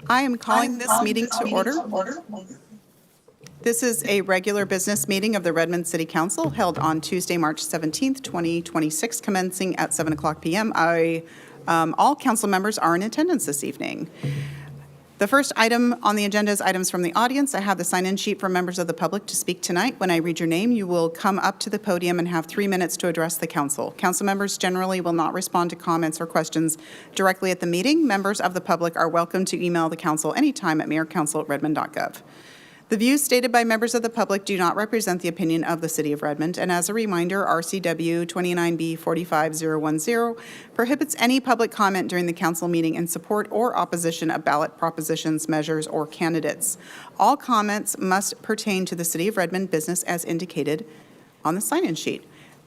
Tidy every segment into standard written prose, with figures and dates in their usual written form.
I am calling this meeting to order. This is a regular business meeting of the Redmond City Council held on Tuesday, March 17th, 2026, commencing at 7 o'clock p.m. All council members are in attendance this evening. The first item on the agenda is items from the audience. I have the sign-in sheet for members of the public to speak tonight. When I read your name, you will come up to the podium and have 3 minutes to address the council. Council members generally will not respond to comments or questions directly at the meeting. Members of the public are welcome to email the council anytime at mayorcouncil@redmond.gov. The views stated by members of the public do not represent the opinion of the City of Redmond, and as a reminder, RCW 29B 45010 prohibits any public comment during the council meeting in support or opposition of ballot propositions, measures, or candidates. All comments must pertain to the City of Redmond business as indicated on the sign-in sheet.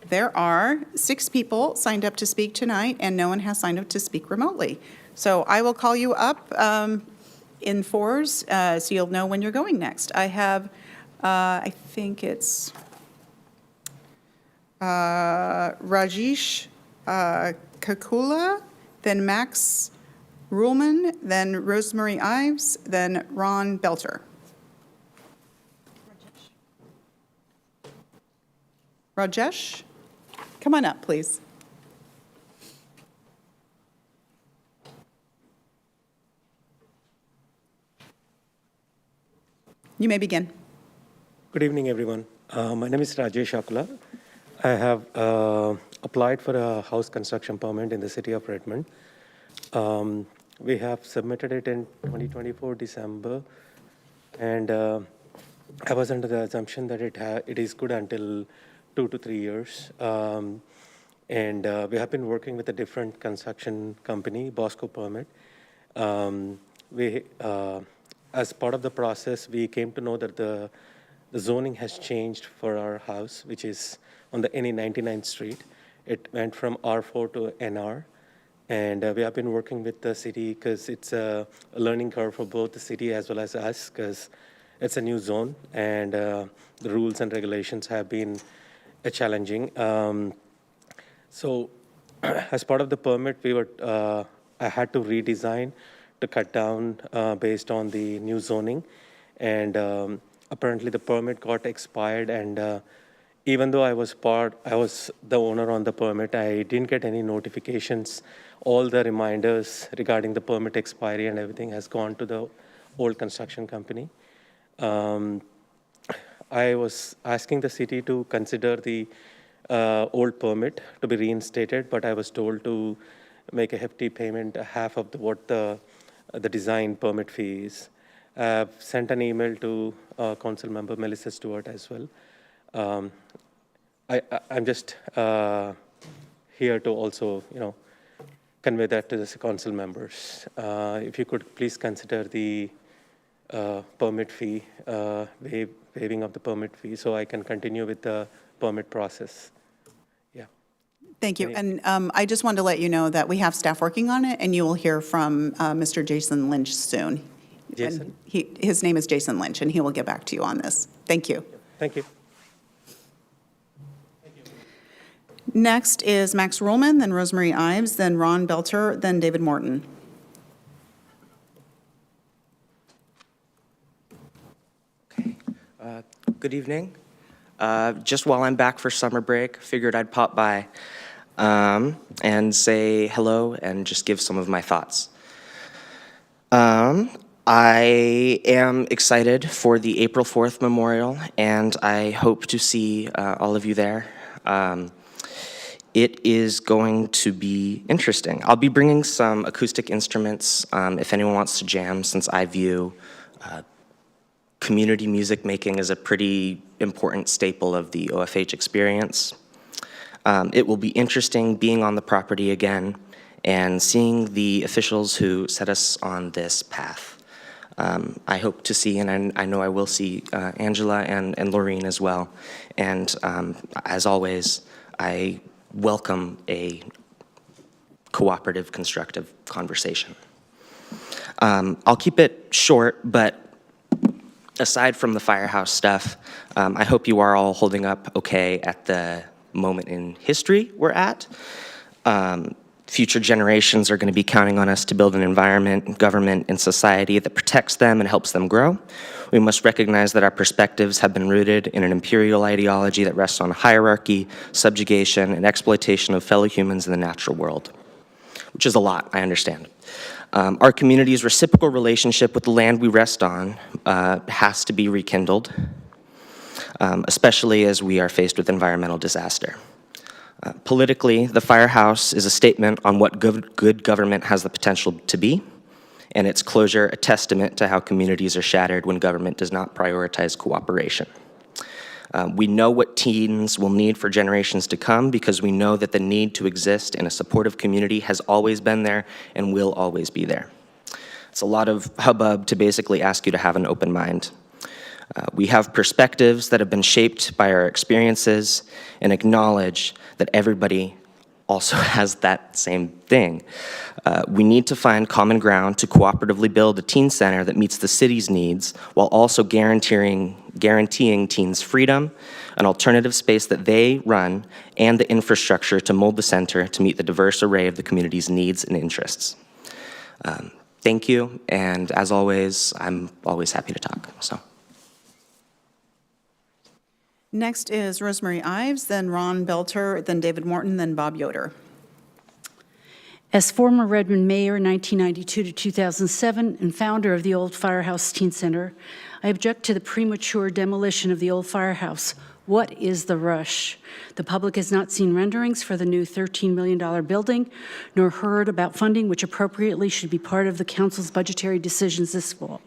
There are 6 people signed up to speak tonight, and no one has signed up to speak remotely. So I will call you up in fours, so you'll know when you're going next. I have, I think it's Rajesh Kakula, then Max Ruhlman, then Rosemary Ives, then Ron Belter. Rajesh, come on up, please. You may begin. Good evening, everyone. My name is Rajesh Akula. I have applied for a house construction permit in the city of Redmond. We have submitted it in 2024 December, and I was under the assumption that it is good until 2 to 3 years. And we have been working with a different construction company, Bosco Permit. As part of the process, we came to know that the zoning has changed for our house, which is on the NE 99th Street. It went from R4 to NR. And we have been working with the city because it's a learning curve for both the city as well as us, because it's a new zone and the rules and regulations have been challenging. So as part of the permit, I had to redesign to cut down based on the new zoning, and apparently the permit got expired, and even though I was the owner on the permit, I didn't get any notifications. All the reminders regarding the permit expiry and everything has gone to the old construction company. I was asking the city to consider the old permit to be reinstated, but I was told to make a hefty payment, half of what the design permit fees. I've sent an email to Council Member Melissa Stewart as well. I'm just here to also, convey that to the council members. If you could please consider the permit fee, waiving of the permit fee, so I can continue with the permit process. Thank you. And I just wanted to let you know that we have staff working on it, and you will hear from Mr. Jason Lynch soon. Jason? His name is Jason Lynch, and he will get back to you on this. Thank you. Thank you. Next is Max Ruhlman, then Rosemary Ives, then Ron Belter, then David Morton. Okay. Good evening. Just while I'm back for summer break, figured I'd pop by and say hello and just give some of my thoughts. I am excited for the April 4th memorial, and I hope to see all of you there. It is going to be interesting. I'll be bringing some acoustic instruments if anyone wants to jam, since I view community music making as a pretty important staple of the OFH experience. It will be interesting being on the property again and seeing the officials who set us on this path. I hope to see, and I know I will see, Angela and Laureen as well. And as always, I welcome a cooperative, constructive conversation. I'll keep it short, but aside from the firehouse stuff, I hope you are all holding up okay at the moment in history we're at. Future generations are going to be counting on us to build an environment, government, and society that protects them and helps them grow. We must recognize that our perspectives have been rooted in an imperial ideology that rests on hierarchy, subjugation, and exploitation of fellow humans in the natural world, which is a lot, I understand. Our community's reciprocal relationship with the land we rest on has to be rekindled, especially as we are faced with environmental disaster. Politically, the Firehouse is a statement on what good government has the potential to be, and its closure a testament to how communities are shattered when government does not prioritize cooperation. We know what teens will need for generations to come because we know that the need to exist in a supportive community has always been there and will always be there. It's a lot of hubbub to basically ask you to have an open mind. We have perspectives that have been shaped by our experiences and acknowledge that everybody also has that same thing. We need to find common ground to cooperatively build a teen center that meets the city's needs while also guaranteeing teens freedom, an alternative space that they run, and the infrastructure to mold the center to meet the diverse array of the community's needs and interests. Thank you, and as always, I'm always happy to talk. So. Next is Rosemary Ives, then Ron Belter, then David Morton, then Bob Yoder. As former Redmond mayor 1992 to 2007 and founder of the old Firehouse Teen Center, I object to the premature demolition of the old firehouse. What is the rush? The public has not seen renderings for the new $13 million building, nor heard about funding which appropriately should be part of the council's budgetary decisions this fall.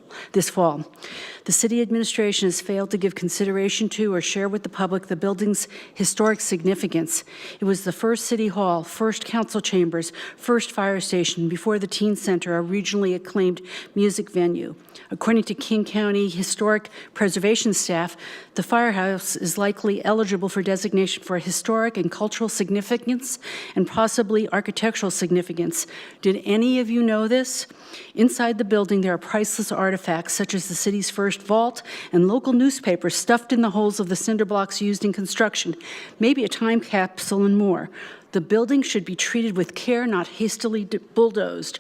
The city administration has failed to give consideration to or share with the public the building's historic significance. It was the first city hall, first council chambers, first fire station before the teen center, a regionally acclaimed music venue. According to King County Historic Preservation staff, the firehouse is likely eligible for designation for historic and cultural significance and possibly architectural significance. Did any of you know this? Inside the building, there are priceless artifacts such as the city's first vault and local newspapers stuffed in the holes of the cinder blocks used in construction, maybe a time capsule and more. The building should be treated with care, not hastily bulldozed.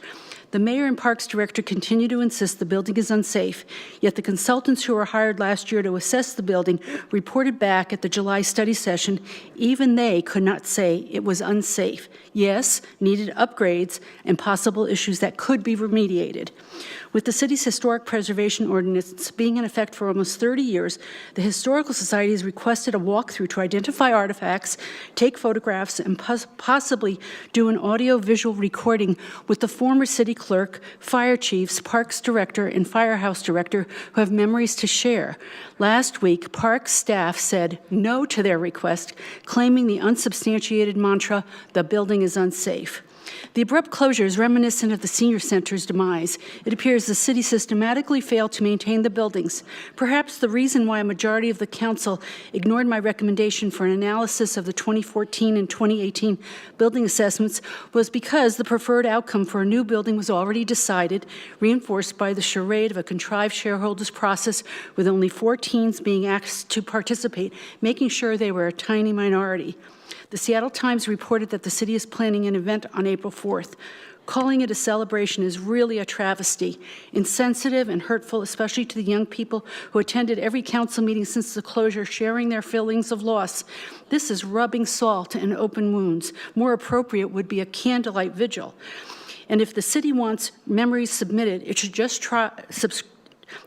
The mayor and parks director continue to insist the building is unsafe, yet the consultants who were hired last year to assess the building reported back at the July study session, even they could not say it was unsafe. Yes, needed upgrades and possible issues that could be remediated. With the city's historic preservation ordinance being in effect for almost 30 years, the Historical Society has requested a walkthrough to identify artifacts, take photographs, and possibly do an audio-visual recording with the former city clerk, fire chiefs, parks director, and firehouse director who have memories to share. Last week, parks staff said no to their request, claiming the unsubstantiated mantra, "The building is unsafe." The abrupt closure is reminiscent of the senior center's demise. It appears the city systematically failed to maintain the buildings. Perhaps the reason why a majority of the council ignored my recommendation for an analysis of the 2014 and 2018 building assessments was because the preferred outcome for a new building was already decided, reinforced by the charade of a contrived shareholders process with only 4 teens being asked to participate, making sure they were a tiny minority. The Seattle Times reported that the city is planning an event on April 4th. Calling it a celebration is really a travesty, insensitive and hurtful, especially to the young people who attended every council meeting since the closure, sharing their feelings of loss. This is rubbing salt in open wounds. More appropriate would be a candlelight vigil. And if the city wants memories submitted, it should just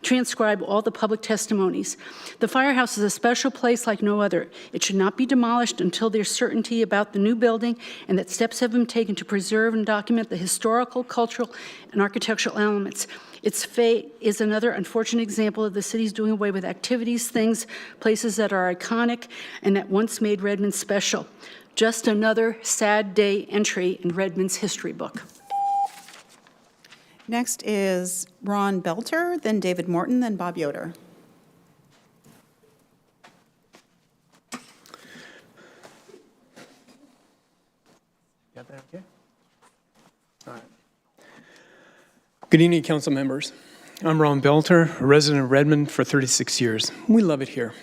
transcribe all the public testimonies. The firehouse is a special place like no other. It should not be demolished until there's certainty about the new building and that steps have been taken to preserve and document the historical, cultural, and architectural elements. Its fate is another unfortunate example of the city's doing away with activities, things, places that are iconic and that once made Redmond special. Just another sad day entry in Redmond's history book. Next is Ron Belter, then David Morton, then Bob Yoder. Got that okay? All right. Good evening, council members. I'm Ron Belter, a resident of Redmond for 36 years. We love it here.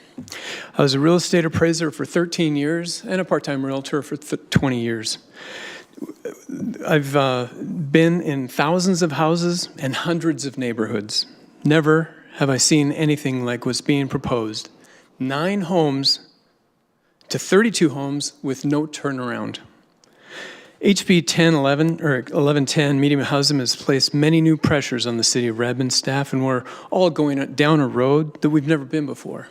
I was a real estate appraiser for 13 years and a part-time realtor for 20 years. I've been in thousands of houses and hundreds of neighborhoods. Never have I seen anything like what's being proposed. 9 homes to 32 homes with no turnaround. HB 1011 or 1110 medium housing has placed many new pressures on the city of Redmond staff, and we're all going down a road that we've never been before.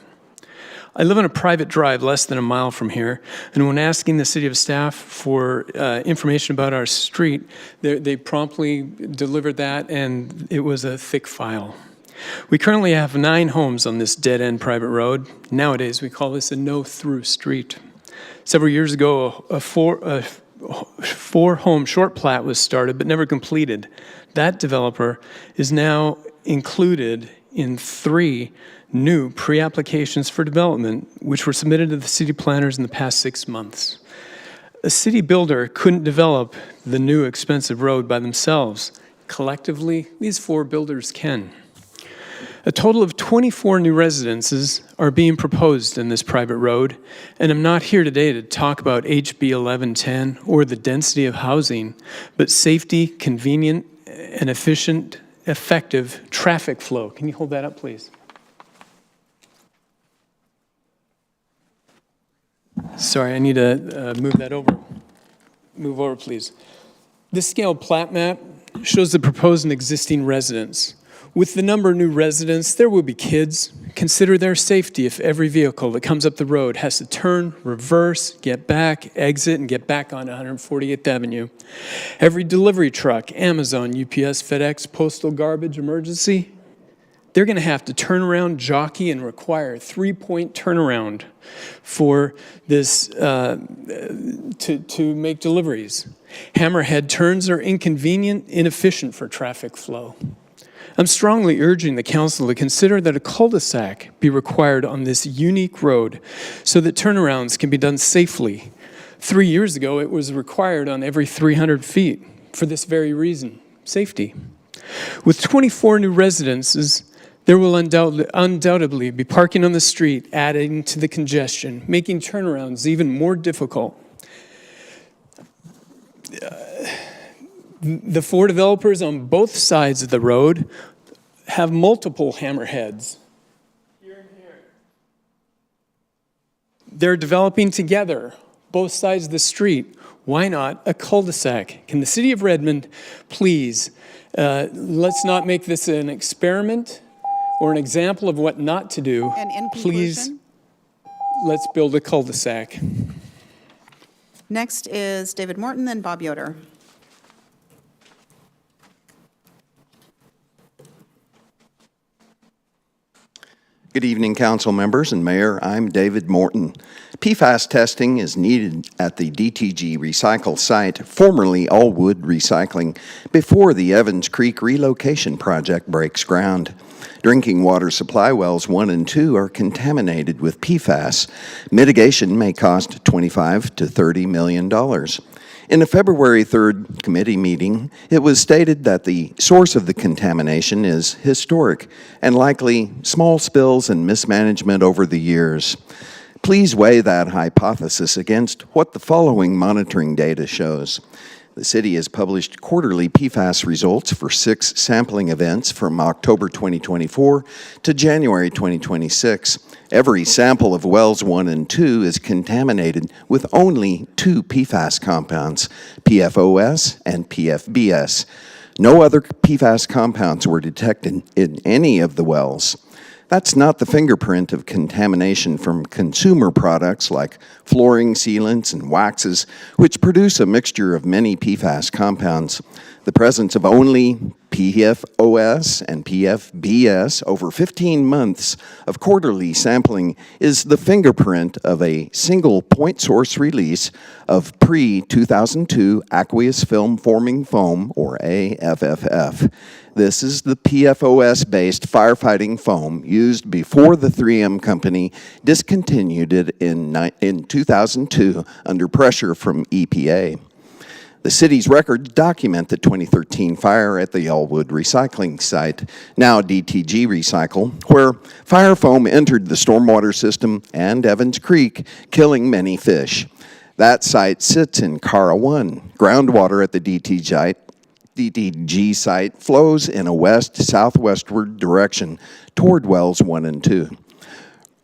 I live on a private drive less than a mile from here, and when asking the city of staff for information about our street, they promptly delivered that, and it was a thick file. We currently have 9 homes on this dead-end private road. Nowadays, we call this a no-through street. Several years ago, a 4-home short plat was started but never completed. That developer is now included in 3 new pre-applications for development, which were submitted to the city planners in the past 6 months. A city builder couldn't develop the new expensive road by themselves. Collectively, these 4 builders can. A total of 24 new residences are being proposed in this private road, and I'm not here today to talk about HB 1110 or the density of housing, but safety, convenient, and efficient, effective traffic flow. Can you hold that up, please? Sorry, I need to move that over. Move over, please. This scale plat map shows the proposed and existing residents. With the number of new residents, there will be kids. Consider their safety if every vehicle that comes up the road has to turn, reverse, get back, exit, and get back on 148th Avenue. Every delivery truck, Amazon, UPS, FedEx, postal garbage, emergency, they're going to have to turn around, jockey, and require a 3-point turnaround for this to make deliveries. Hammerhead turns are inconvenient, inefficient for traffic flow. I'm strongly urging the council to consider that a cul-de-sac be required on this unique road so that turnarounds can be done safely. 3 years ago, it was required on every 300 feet for this very reason, safety. With 24 new residences, there will undoubtedly be parking on the street, adding to the congestion, making turnarounds even more difficult. The 4 developers on both sides of the road have multiple hammerheads. Here and here. They're developing together, both sides of the street. Why not a cul-de-sac? Can the city of Redmond please, let's not make this an experiment or an example of what not to do. And in Please, conclusion, let's build a cul-de-sac. next is David Morton, then Bob Yoder. Good evening, council members and mayor. I'm David Morton. PFAS testing is needed at the DTG Recycle site, formerly Allwood Recycling, before the Evans Creek relocation project breaks ground. Drinking water supply wells 1 and 2 are contaminated with PFAS. Mitigation may cost $25 to $30 million. In a February 3rd committee meeting, it was stated that the source of the contamination is historic and likely small spills and mismanagement over the years. Please weigh that hypothesis against what the following monitoring data shows. The city has published quarterly PFAS results for 6 sampling events from October 2024 to January 2026. Every sample of wells 1 and 2 is contaminated with only 2 PFAS compounds, PFOS and PFBS. No other PFAS compounds were detected in any of the wells. That's not the fingerprint of contamination from consumer products like flooring sealants and waxes, which produce a mixture of many PFAS compounds. The presence of only PFOS and PFBS over 15 months of quarterly sampling is the fingerprint of a single point source release of pre-2002 aqueous film forming foam, or AFFF. This is the PFOS-based firefighting foam used before the 3M company discontinued it in 2002 under pressure from EPA. The city's records document the 2013 fire at the Allwood recycling site, now DTG Recycle, where fire foam entered the stormwater system and Evans Creek, killing many fish. That site sits in CARA 1. Groundwater at the DTG site flows in a west-southwestward direction toward wells 1 and 2.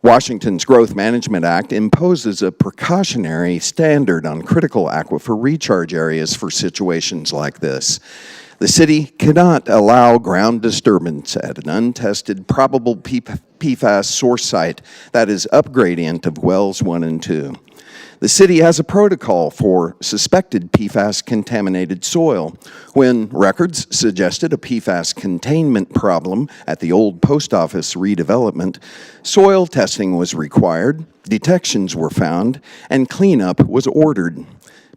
Washington's Growth Management Act imposes a precautionary standard on critical aquifer recharge areas for situations like this. The city cannot allow ground disturbance at an untested probable PFAS source site that is upgradient of wells 1 and 2. The city has a protocol for suspected PFAS-contaminated soil. When records suggested a PFAS containment problem at the old post office redevelopment, soil testing was required, detections were found, and cleanup was ordered.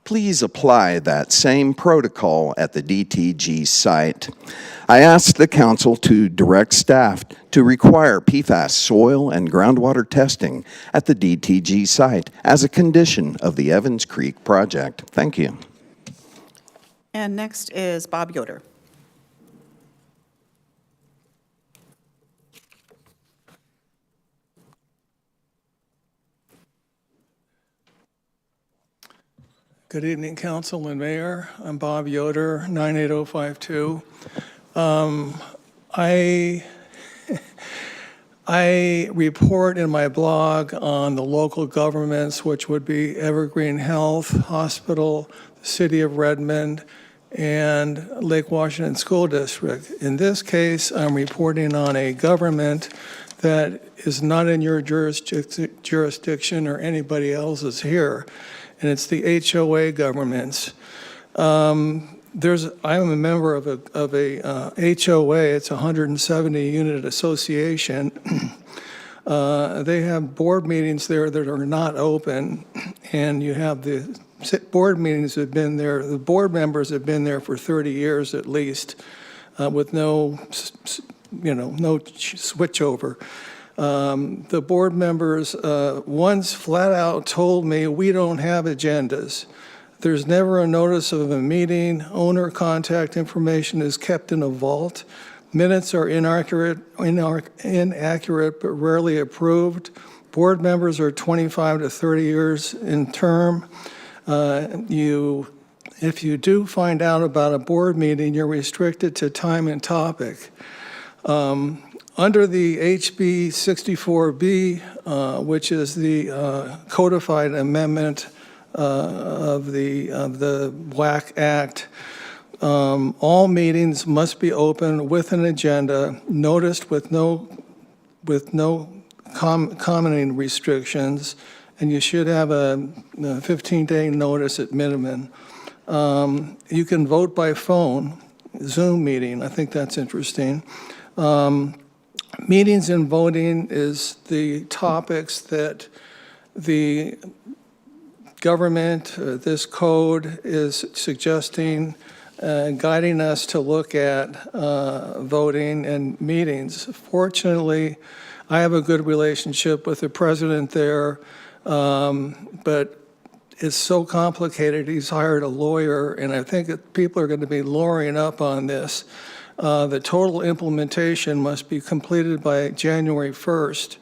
Please apply that same protocol at the DTG site. I asked the council to direct staff to require PFAS soil and groundwater testing at the DTG site as a condition of the Evans Creek project. Thank you. And next is Bob Yoder. Good evening, Council and Mayor. I'm Bob Yoder, 98052. I report in my blog on the local governments, which would be Evergreen Health, Hospital, the City of Redmond, and Lake Washington School District. In this case, I'm reporting on a government that is not in your jurisdiction or anybody else's here, and it's the HOA governments. I'm a member of a HOA. It's a 170-unit association. They have board meetings there that are not open, and you have the board meetings have been there. The board members have been there for 30 years at least, with no switchover. The board members once flat out told me, we don't have agendas. There's never a notice of a meeting. Owner contact information is kept in a vault. Minutes are inaccurate but rarely approved. Board members are 25 to 30 years in term. If you do find out about a board meeting, you're restricted to time and topic. Under the HB 64B, which is the codified amendment of the WAC Act, all meetings must be open with an agenda, noticed with no commenting restrictions, and you should have a 15-day notice at minimum. You can vote by phone, Zoom meeting. I think that's interesting. Meetings and voting is the topics that the government, this code is suggesting, guiding us to look at voting and meetings. Fortunately, I have a good relationship with the president there, but it's so complicated. He's hired a lawyer, and I think that people are going to be lawyering up on this. The total implementation must be completed by January 1st.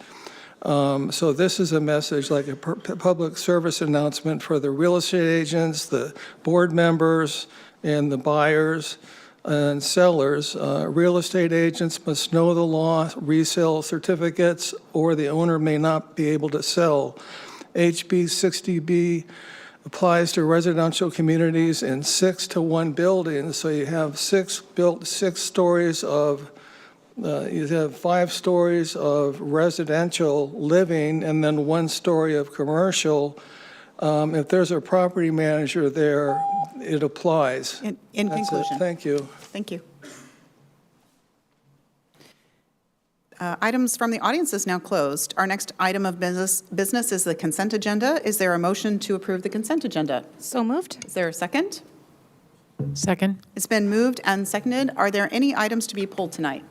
So this is a message, like a public service announcement for the real estate agents, the board members, and the buyers and sellers. Real estate agents must know the law, resell certificates, or the owner may not be able to sell. HB 60B applies to residential communities in 6-to-1 buildings. So you have 6 stories of you have 5 stories of residential living and then 1 story of commercial. If there's a property manager there, it applies. In That's conclusion. it. Thank you. Thank you. Items from the audience is now closed. Our next item of business is the consent agenda. Is there a motion to approve the consent agenda? So moved. Is there a second? Second. It's been moved and seconded. Are there any items to be pulled tonight?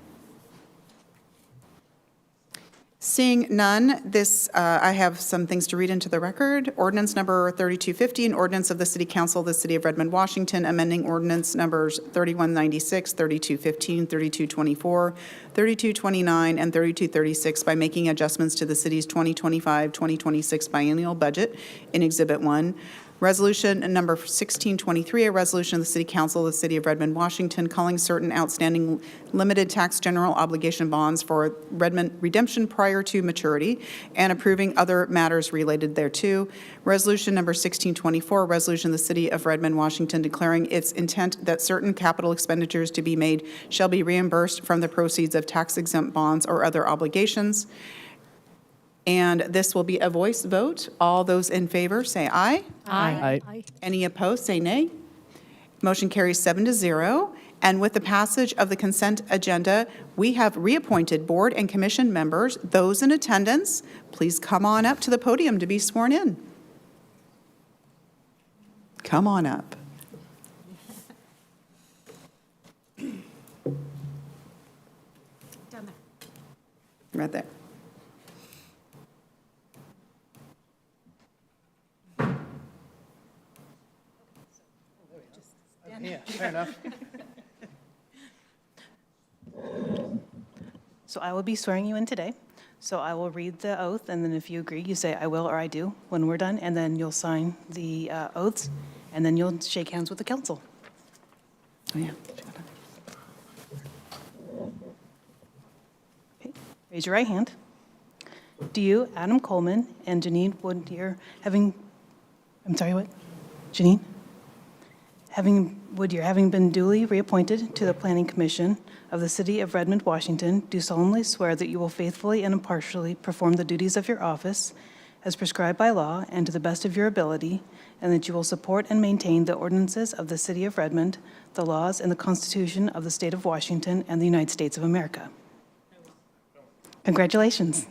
Seeing none, I have some things to read into the record. Ordinance number 3250, an ordinance of the City Council of the City of Redmond, Washington, amending ordinance numbers 3196, 3215, 3224, 3229, and 3236 by making adjustments to the city's 2025-2026 biennial budget in Exhibit 1. Resolution number 1623, a resolution of the City Council of the City of Redmond, Washington, calling certain outstanding limited tax general obligation bonds for Redmond redemption prior to maturity and approving other matters related thereto. Resolution number 1624, a resolution of the City of Redmond, Washington, declaring its intent that certain capital expenditures to be made shall be reimbursed from the proceeds of tax-exempt bonds or other obligations. And this will be a voice vote. All those in favor, say aye. Aye. Any opposed, say nay. Motion carries 7-0. And with the passage of the consent agenda, we have reappointed board and commission members. Those in attendance, please come on up to the podium to be sworn in. Come on up. Right there. Yeah, fair enough. So I will be swearing you in today. So I will read the oath, and then if you agree, you say, "I will" or "I do" when we're done, and then you'll sign the oaths, and then you'll shake hands with the council. Oh, yeah. Okay. Raise your right hand. Do you, Adam Coleman, and Janine Woodyear, I'm sorry, what? Janine? Woodyear, having been duly reappointed to the Planning Commission of the City of Redmond, Washington, do solemnly swear that you will faithfully and impartially perform the duties of your office as prescribed by law and to the best of your ability, and that you will support and maintain the ordinances of the City of Redmond, the laws and the Constitution of the State of Washington and the United States of America. Congratulations.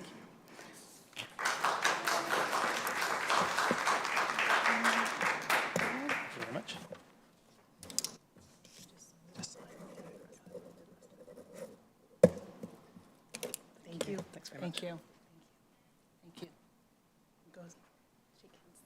Thank you. Thanks very much. Thank you. Thank you. Goes. Shake hands.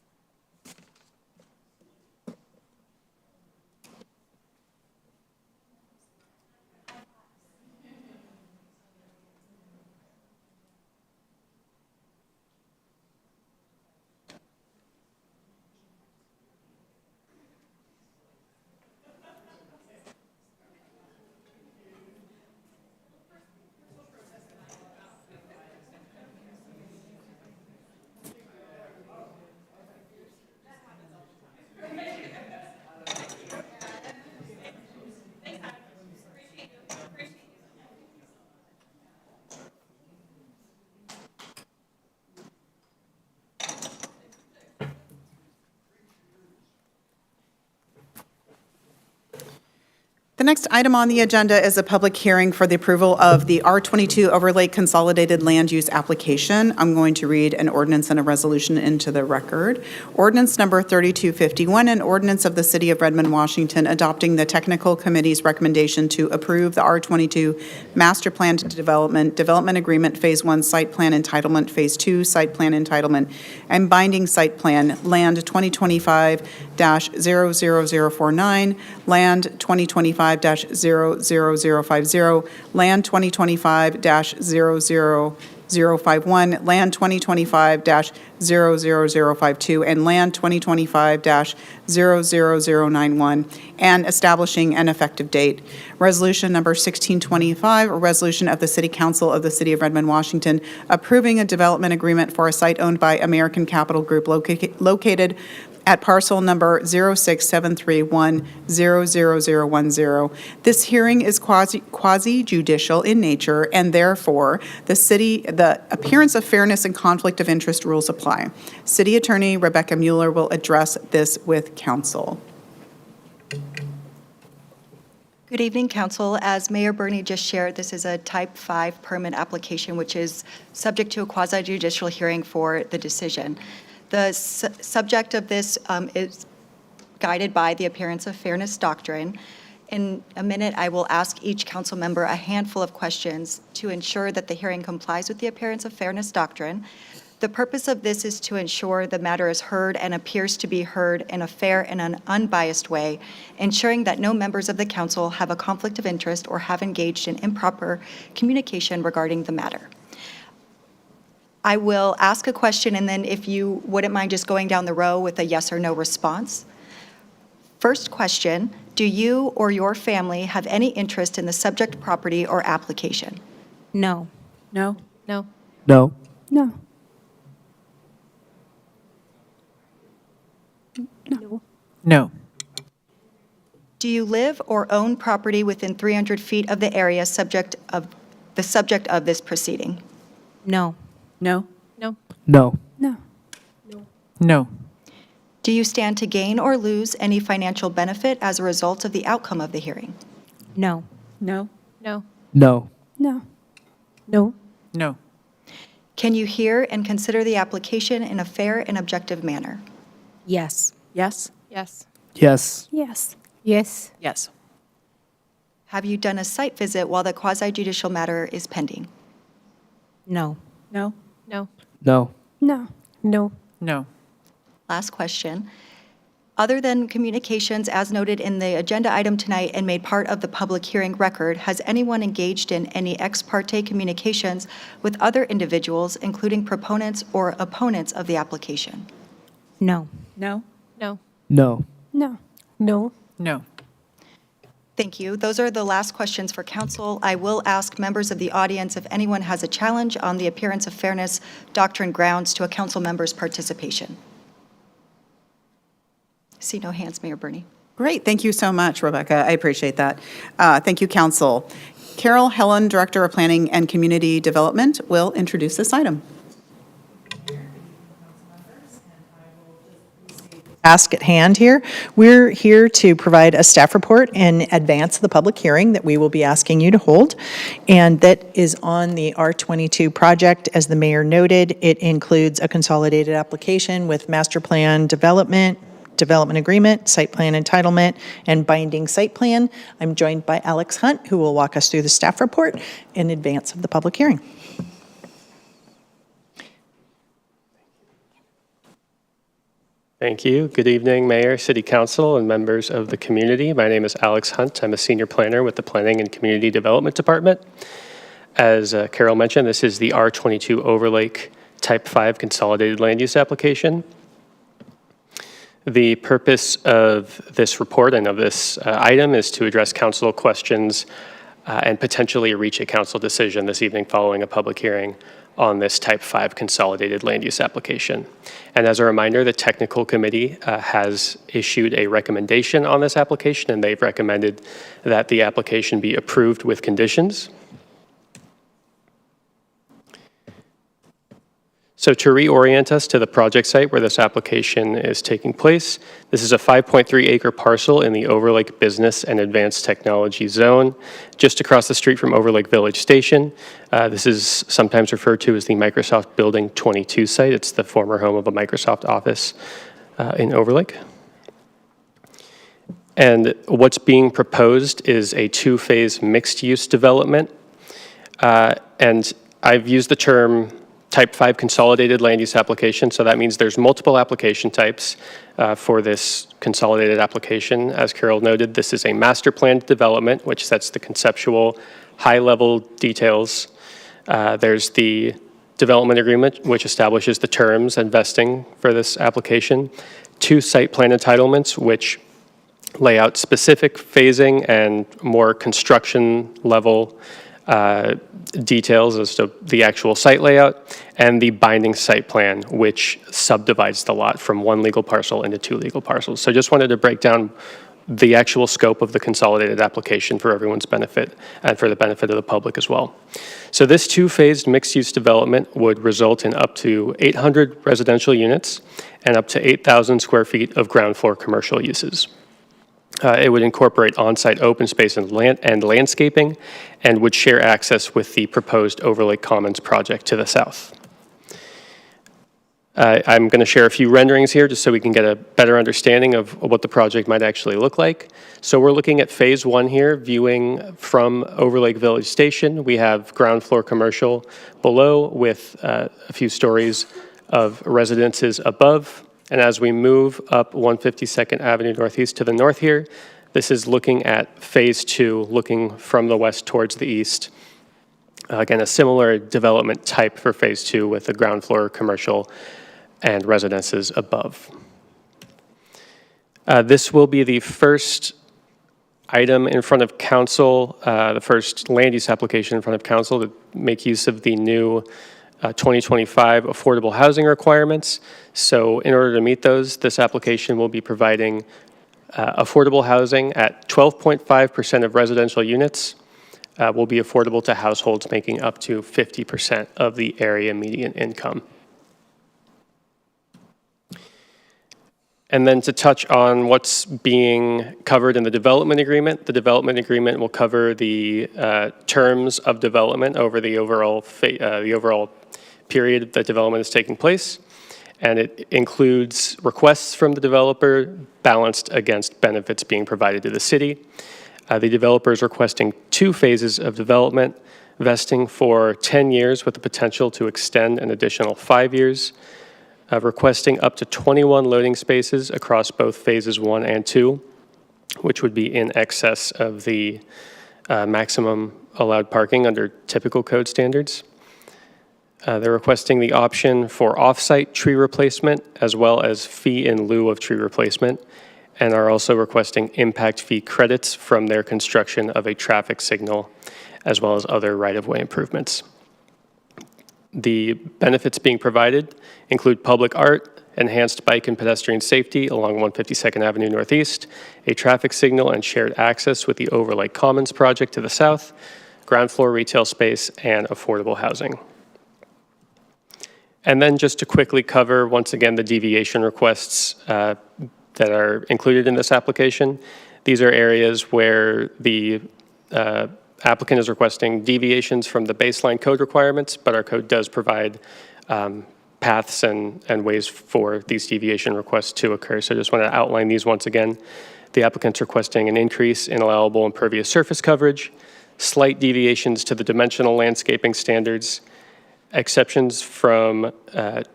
The next item on the agenda is a public hearing for the approval of the R22 Overlay Consolidated Land Use Application. I'm going to read an ordinance and a resolution into the record. Ordinance number 3251, an ordinance of the City of Redmond, Washington, adopting the Technical Committee's recommendation to approve the R22 Master Plan Development Agreement Phase 1 Site Plan Entitlement, Phase 2 Site Plan Entitlement, and Binding Site Plan, Land 2025-00049, Land 2025-00050, Land 2025-00051, Land 2025-00052, and Land 2025-00091, and establishing an effective date. Resolution number 1625, a resolution of the City Council of the City of Redmond, Washington, approving a development agreement for a site owned by American Capital Group located at parcel number 06731-00010. This hearing is quasi-judicial in nature, and therefore, the appearance of fairness and conflict of interest rules apply. City Attorney Rebecca Mueller will address this with council. Good evening, Council. As Mayor Bernie just shared, this is a Type 5 permit application, which is subject to a quasi-judicial hearing for the decision. The subject of this is guided by the appearance of fairness doctrine. In a minute, I will ask each council member a handful of questions to ensure that the hearing complies with the appearance of fairness doctrine. The purpose of this is to ensure the matter is heard and appears to be heard in a fair and an unbiased way, ensuring that no members of the council have a conflict of interest or have engaged in improper communication regarding the matter. I will ask a question, and then if you wouldn't mind just going down the row with a yes or no response. First question, do you or your family have any interest in the subject property or application? No. No. No. No. No. No. Do you live or own property within 300 feet of the area subject of this proceeding? No. No. No. No. No. No. Do you stand to gain or lose any financial benefit as a result of the outcome of the hearing? No. No. No. No. No. No. No. Can you hear and consider the application in a fair and objective manner? Yes. Yes. Yes. Yes. Yes. Yes. Yes. Have you done a site visit while the quasi-judicial matter is pending? No. No. No. No. No. No. No. Last question. Other than communications as noted in the agenda item tonight and made part of the public hearing record, has anyone engaged in any ex parte communications with other individuals, including proponents or opponents of the application? No. No. No. No. No. No. No. Thank you. Those are the last questions for council. I will ask members of the audience if anyone has a challenge on the appearance of fairness doctrine grounds to a council member's participation. See no hands, Mayor Bernie. Great, thank you so much, Rebecca. I appreciate that. Thank you, council. Carol Helen, Director of Planning and Community Development, will introduce this item. Task at hand here. We're here to provide a staff report in advance of the public hearing that we will be asking you to hold, and that is on the R22 project. As the mayor noted, it includes a consolidated application with master plan development agreement, site plan entitlement, and binding site plan. I'm joined by Alex Hunt, who will walk us through the staff report in advance of the public hearing. Thank you. Good evening, Mayor, City Council, and members of the community. My name is Alex Hunt. I'm a senior planner with the Planning and Community Development Department. As Carol mentioned, this is the R22 Overlake Type 5 Consolidated Land Use Application. The purpose of this report and of this item is to address council questions and potentially reach a council decision this evening following a public hearing on this Type 5 Consolidated Land Use Application. And as a reminder, the technical committee has issued a recommendation on this application, and they've recommended that the application be approved with conditions. So to reorient us to the project site where this application is taking place, this is a 5.3 acre parcel in the Overlake Business and Advanced Technology Zone, just across the street from Overlake Village Station. This is sometimes referred to as the Microsoft Building 22 site. It's the former home of a Microsoft office in Overlake. And what's being proposed is a two-phase mixed-use development. And I've used the term Type 5 Consolidated Land Use Application, so that means there's multiple application types for this consolidated application. As Carol noted, this is a master planned development, which sets the conceptual high-level details. There's the development agreement, which establishes the terms and vesting for this application. 2 site plan entitlements, which lay out specific phasing and more construction level details as to the actual site layout, and the binding site plan, which subdivides the lot from 1 legal parcel into 2 legal parcels. So just wanted to break down the actual scope of the consolidated application for everyone's benefit and for the benefit of the public as well. So this 2-phased mixed-use development would result in up to 800 residential units and up to 8,000 square feet of ground floor commercial uses. It would incorporate on-site open space and landscaping, and would share access with the proposed Overlake Commons project to the south. I'm going to share a few renderings here just so we can get a better understanding of what the project might actually look like. So we're looking at phase 1 here, viewing from Overlake Village Station. We have ground floor commercial below with a few stories of residences above. And as we move up 152nd Avenue Northeast to the north here, this is looking at phase 2, looking from the west towards the east. Again, a similar development type for Phase 2 with the ground floor commercial and residences above. This will be the first item in front of council, the first land use application in front of council to make use of the new 2025 affordable housing requirements. So in order to meet those, this application will be providing affordable housing at 12.5% of residential units will be affordable to households making up to 50% of the area median income. And then to touch on what's being covered in the development agreement will cover the terms of development over the overall period that development is taking place. And it includes requests from the developer balanced against benefits being provided to the city. The developer is requesting 2 phases of development, vesting for 10 years with the potential to extend an additional 5 years. Requesting up to 21 loading spaces across both phases 1 and 2, which would be in excess of the maximum allowed parking under typical code standards. They're requesting the option for off-site tree replacement as well as fee in lieu of tree replacement, and are also requesting impact fee credits from their construction of a traffic signal as well as other right-of-way improvements. The benefits being provided include public art, enhanced bike and pedestrian safety along 152nd Avenue Northeast, a traffic signal and shared access with the Overlake Commons project to the south, ground floor retail space, and affordable housing. And then just to quickly cover, once again, the deviation requests that are included in this application. These are areas where the applicant is requesting deviations from the baseline code requirements, but our code does provide paths and ways for these deviation requests to occur. So I just want to outline these once again. The applicant's requesting an increase in allowable impervious surface coverage, slight deviations to the dimensional landscaping standards, exceptions from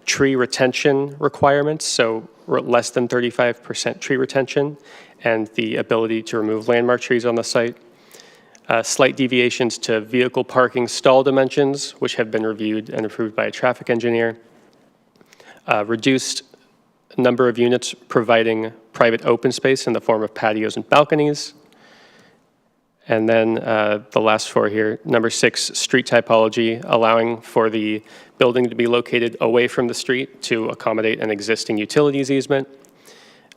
tree retention requirements, so less than 35% tree retention, and the ability to remove landmark trees on the site. Slight deviations to vehicle parking stall dimensions, which have been reviewed and approved by a traffic engineer. Reduced number of units providing private open space in the form of patios and balconies. And then the last 4 here, number 6, street typology, allowing for the building to be located away from the street to accommodate an existing utilities easement.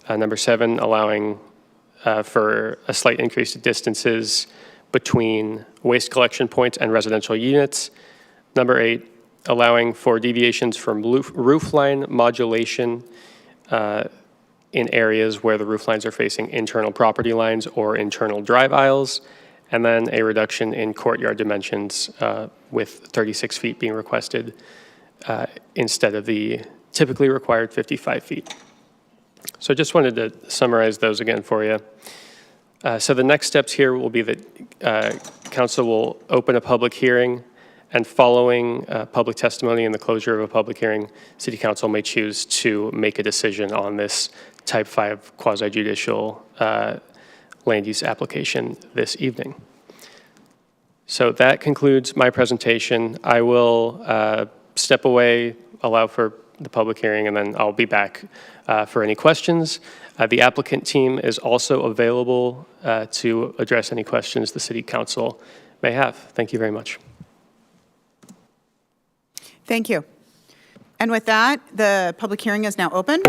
Number 7, allowing for a slight increase to distances between waste collection points and residential units. Number 8, allowing for deviations from roof line modulation in areas where the roof lines are facing internal property lines or internal drive aisles, and then a reduction in courtyard dimensions with 36 feet being requested instead of the typically required 55 feet. So I just wanted to summarize those again for you. So the next steps here will be that council will open a public hearing, and following public testimony and the closure of a public hearing, City Council may choose to make a decision on this Type 5 quasi-judicial land use application this evening. So that concludes my presentation. I will step away, allow for the public hearing, and then I'll be back for any questions. The applicant team is also available to address any questions the City Council may have. Thank you very much. Thank you. And with that, the public hearing is now open.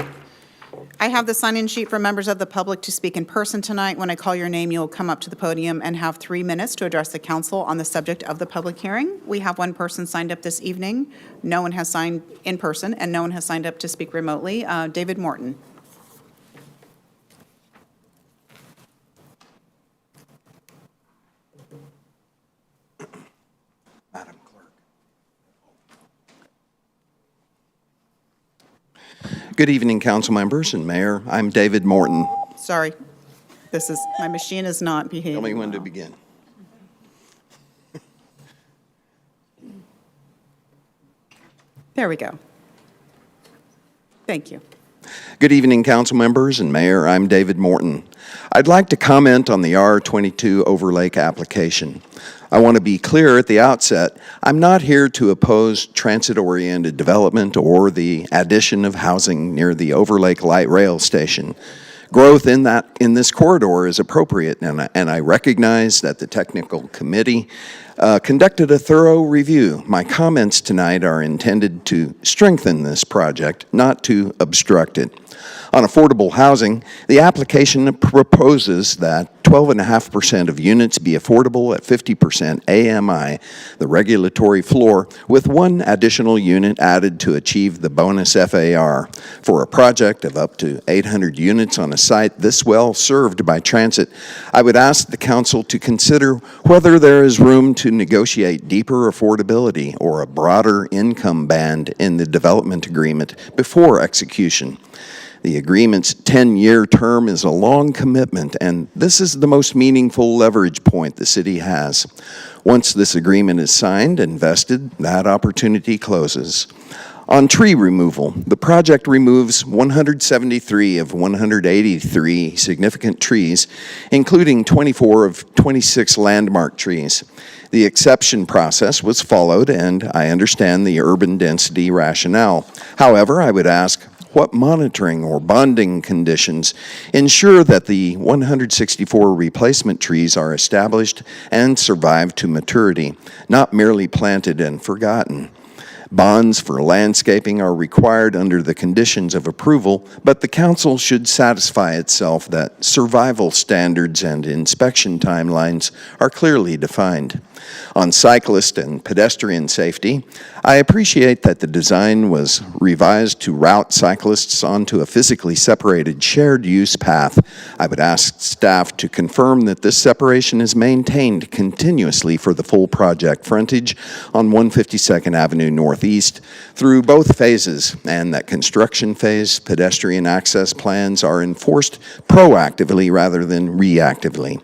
I have the sign-in sheet for members of the public to speak in person tonight. When I call your name, you'll come up to the podium and have 3 minutes to address the council on the subject of the public hearing. We have 1 person signed up this evening. No one has signed in person, and no one has signed up to speak remotely. David Morton. Madam Clerk. Good evening, council members and mayor. I'm David Morton. Sorry. My machine is not behaving Tell me when to well. begin. There we go. Thank you. Good evening, council members and mayor. I'm David Morton. I'd like to comment on the R22 Overlake application. I want to be clear at the outset, I'm not here to oppose transit-oriented development or the addition of housing near the Overlake Light Rail Station. Growth in this corridor is appropriate, and I recognize that the technical committee conducted a thorough review. My comments tonight are intended to strengthen this project, not to obstruct it. On affordable housing, the application proposes that 12.5% of units be affordable at 50% AMI, the regulatory floor, with one additional unit added to achieve the bonus FAR. For a project of up to 800 units on a site this well served by transit, I would ask the council to consider whether there is room to negotiate deeper affordability or a broader income band in the development agreement before execution. The agreement's 10-year term is a long commitment, and this is the most meaningful leverage point the city has. Once this agreement is signed and vested, that opportunity closes. On tree removal, the project removes 173 of 183 significant trees, including 24 of 26 landmark trees. The exception process was followed, and I understand the urban density rationale. However, I would ask, what monitoring or bonding conditions ensure that the 164 replacement trees are established and survive to maturity, not merely planted and forgotten? Bonds for landscaping are required under the conditions of approval, but the council should satisfy itself that survival standards and inspection timelines are clearly defined. On cyclist and pedestrian safety, I appreciate that the design was revised to route cyclists onto a physically separated shared-use path. I would ask staff to confirm that this separation is maintained continuously for the full project frontage on 152nd Avenue Northeast through both phases, and that construction phase pedestrian access plans are enforced proactively rather than reactively.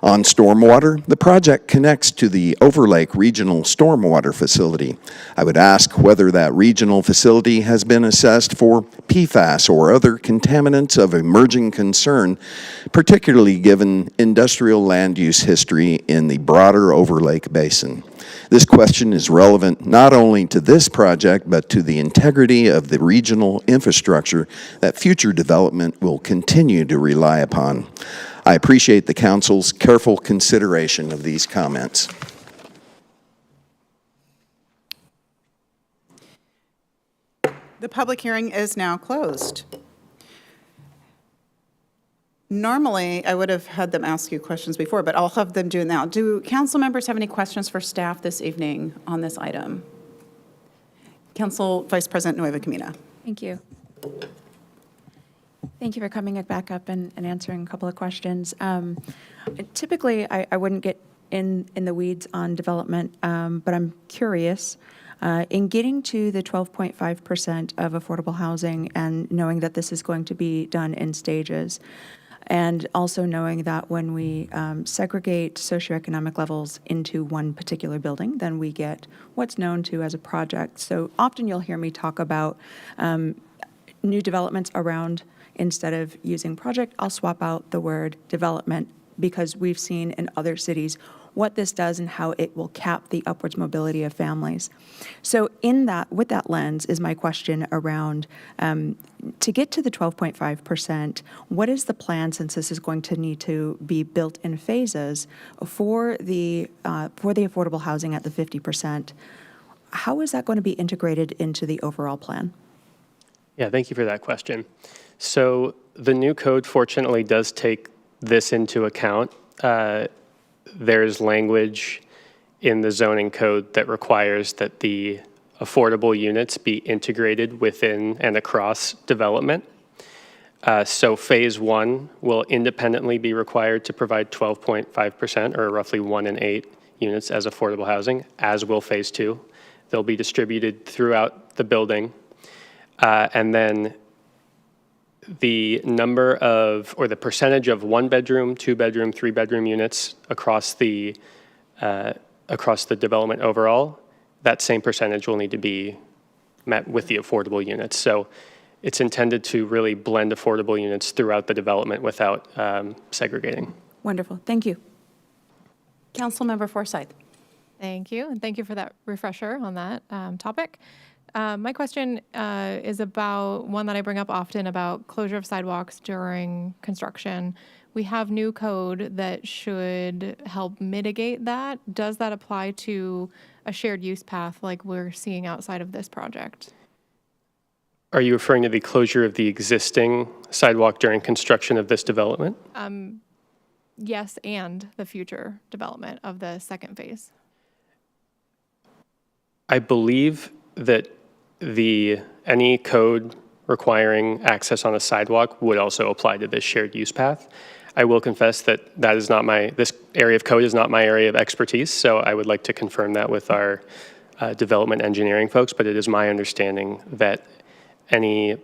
On stormwater, the project connects to the Overlake Regional Stormwater Facility. I would ask whether that regional facility has been assessed for PFAS or other contaminants of emerging concern, particularly given industrial land use history in the broader Overlake Basin. This question is relevant not only to this project, but to the integrity of the regional infrastructure that future development will continue to rely upon. I appreciate the council's careful consideration of these comments. The public hearing is now closed. Normally, I would have had them ask you questions before, but I'll have them do it now. Do council members have any questions for staff this evening on this item? Council Vice President Nueva Camina. Thank you. Thank you for coming back up and answering a couple of questions. Typically, I wouldn't get in the weeds on development, but I'm curious. In getting to the 12.5% of affordable housing and knowing that this is going to be done in stages, and also knowing that when we segregate socioeconomic levels into one particular building, then we get what's known to as a project. So often you'll hear me talk about new developments around. Instead of using project, I'll swap out the word development because we've seen in other cities what this does and how it will cap the upwards mobility of families. So with that lens is my question around, to get to the 12.5%, what is the plan, since this is going to need to be built in phases, for the affordable housing at the 50%? How is that going to be integrated into the overall plan? Yeah, thank you for that question. So the new code fortunately does take this into account. There's language in the zoning code that requires that the affordable units be integrated within and across development. So phase one will independently be required to provide 12.5%, or roughly 1 in 8 units as affordable housing, as will phase two. They'll be distributed throughout the building. And then the number of, or the percentage of 1-bedroom, 2-bedroom, 3-bedroom units across the development overall, that same percentage will need to be met with the affordable units. So it's intended to really blend affordable units throughout the development without segregating. Wonderful, thank you. Councilmember Forsyth. Thank you, and thank you for that refresher on that topic. My question is about one that I bring up often about closure of sidewalks during construction. We have new code that should help mitigate that. Does that apply to a shared use path like we're seeing outside of this project? Are you referring to the closure of the existing sidewalk during construction of this development? Yes, and the future development of the second phase. I believe that any code requiring access on a sidewalk would also apply to this shared use path. I will confess that this area of code is not my area of expertise, so I would like to confirm that with our development engineering folks, but it is my understanding that any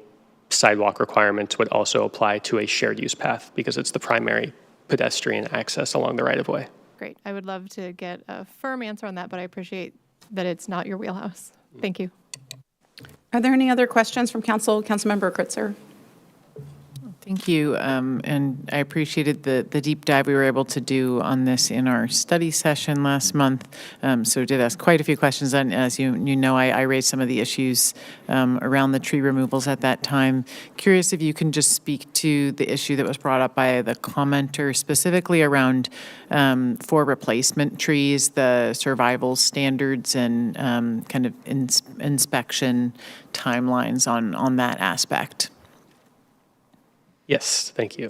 sidewalk requirements would also apply to a shared use path because it's the primary pedestrian access along the right-of-way. Great. I would love to get a firm answer on that, but I appreciate that it's not your wheelhouse. Thank you. Are there any other questions from council? Councilmember Kritzer? Thank you, and I appreciated the deep dive we were able to do on this in our study session last month. So did ask quite a few questions, and as you know, I raised some of the issues around the tree removals at that time. Curious if you can just speak to the issue that was brought up by the commenter, specifically around for replacement trees, the survival standards and kind of inspection timelines on that aspect. Yes, thank you.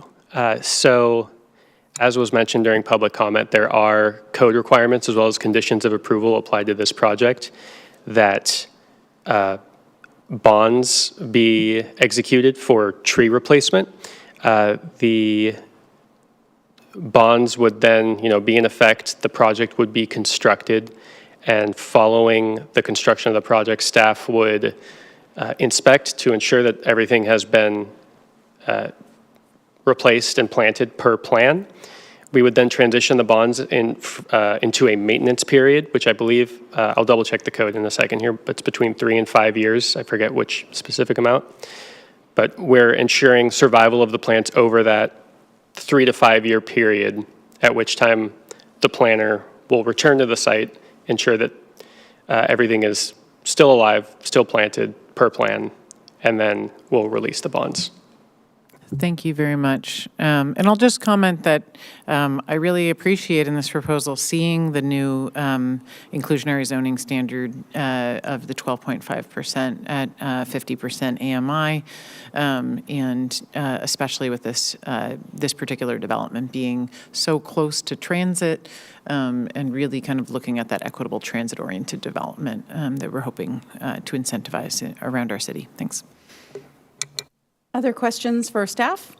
So, as was mentioned during public comment, there are code requirements as well as conditions of approval applied to this project that bonds be executed for tree replacement. The bonds would then, be in effect. The project would be constructed, and following the construction of the project, staff would inspect to ensure that everything has been replaced and planted per plan. We would then transition the bonds into a maintenance period, which I believe, I'll double check the code in a second here, but it's between 3 and 5 years. I forget which specific amount. But we're ensuring survival of the plants over that 3 to 5 year period, at which time the planner will return to the site, ensure that everything is still alive, still planted per plan, and then we'll release the bonds. Thank you very much. And I'll just comment that I really appreciate in this proposal seeing the new inclusionary zoning standard of the 12.5% at 50% AMI, and especially with this particular development being so close to transit, and really kind of looking at that equitable transit-oriented development that we're hoping to incentivize around our city. Thanks. Other questions for staff?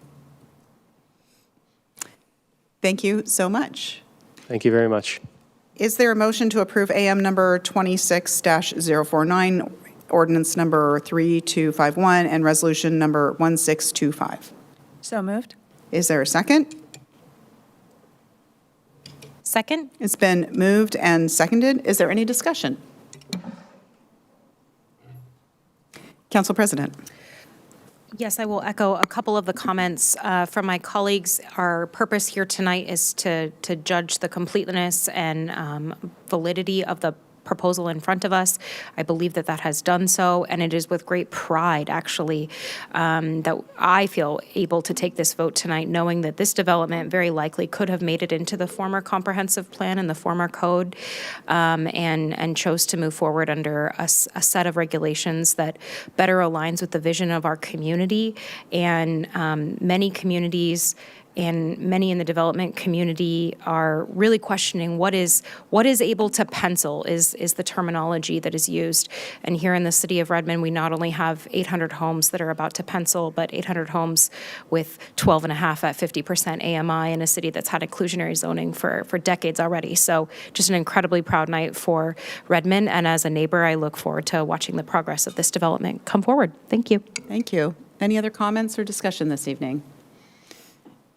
Thank you so much. Thank you very much. Is there a motion to approve AM number 26-049, ordinance number 3251, and resolution number 1625? So moved. Is there a second? Second? It's been moved and seconded. Is there any discussion? Council President. Yes, I will echo a couple of the comments from my colleagues. Our purpose here tonight is to judge the completeness and validity of the proposal in front of us. I believe that has done so, and it is with great pride, actually, that I feel able to take this vote tonight, knowing that this development very likely could have made it into the former comprehensive plan and the former code, and chose to move forward under a set of regulations that better aligns with the vision of our community. And many communities and many in the development community are really questioning what is able to pencil is the terminology that is used. And here in the city of Redmond, we not only have 800 homes that are about to pencil, but 800 homes with 12 and a half at 50% AMI in a city that's had inclusionary zoning for decades already. So just an incredibly proud night for Redmond. And as a neighbor, I look forward to watching the progress of this development come forward. Thank you. Thank you. Any other comments or discussion this evening?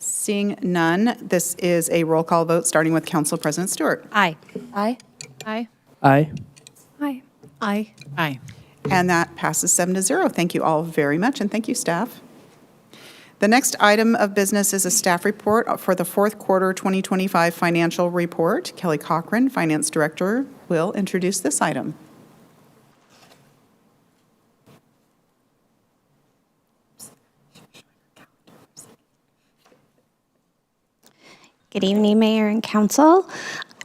Seeing none, this is a roll call vote, starting with Council President Stewart. Aye. Aye. Aye. Aye. Aye. Aye. Aye. And that passes 7-0. Thank you all very much, and thank you, staff. The next item of business is a staff report for the fourth quarter 2025 financial report. Kelly Cochran, Finance Director, will introduce this item. Good evening, Mayor and Council.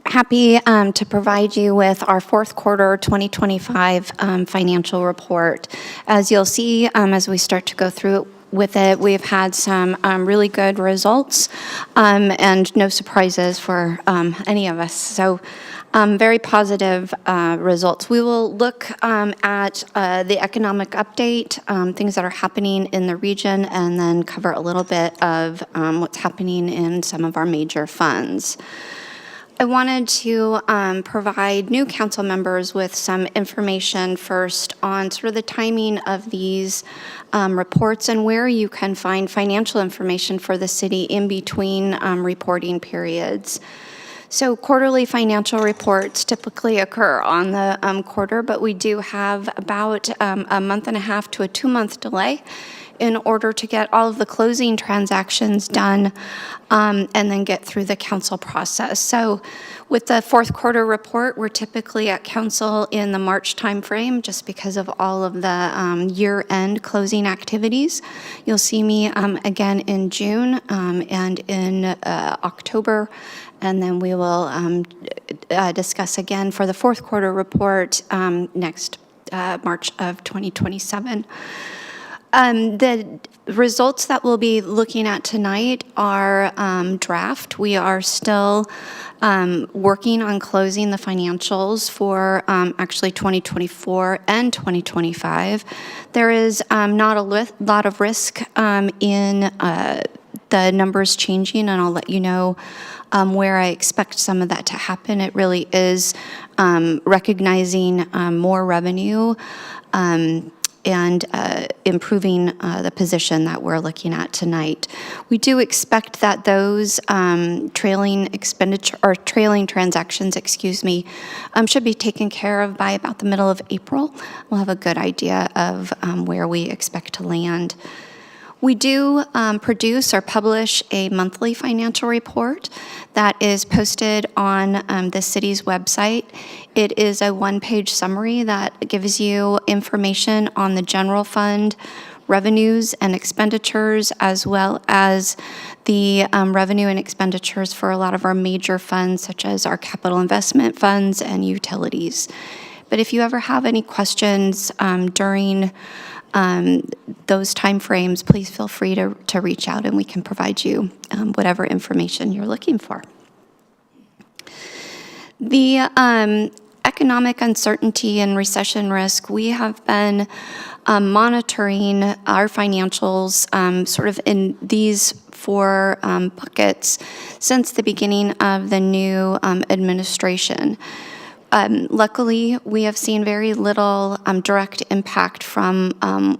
Happy to provide you with our fourth quarter 2025 financial report. As you'll see, as we start to go through with it, we've had some really good results and no surprises for any of us. So very positive results. We will look at the economic update, things that are happening in the region, and then cover a little bit of what's happening in some of our major funds. I wanted to provide new council members with some information first on sort of the timing of these reports and where you can find financial information for the city in between reporting periods. So quarterly financial reports typically occur on the quarter, but we do have about a month and a half to a 2-month delay in order to get all of the closing transactions done and then get through the council process. So with the fourth quarter report, we're typically at council in the March timeframe just because of all of the year-end closing activities. You'll see me again in June and in October, and then we will discuss again for the fourth quarter report next March of 2027. The results that we'll be looking at tonight are draft. We are still working on closing the financials for actually 2024 and 2025. There is not a lot of risk in the numbers changing, and I'll let you know where I expect some of that to happen. It really is recognizing more revenue and improving the position that we're looking at tonight. We do expect that those trailing transactions, should be taken care of by about the middle of April. We'll have a good idea of where we expect to land. We do produce or publish a monthly financial report that is posted on the city's website. It is a one-page summary that gives you information on the general fund, revenues and expenditures, as well as the revenue and expenditures for a lot of our major funds, such as our capital investment funds and utilities. But if you ever have any questions during those timeframes, please feel free to reach out and we can provide you whatever information you're looking for. The economic uncertainty and recession risk, we have been monitoring our financials sort of in these 4 buckets since the beginning of the new administration. Luckily, we have seen very little direct impact from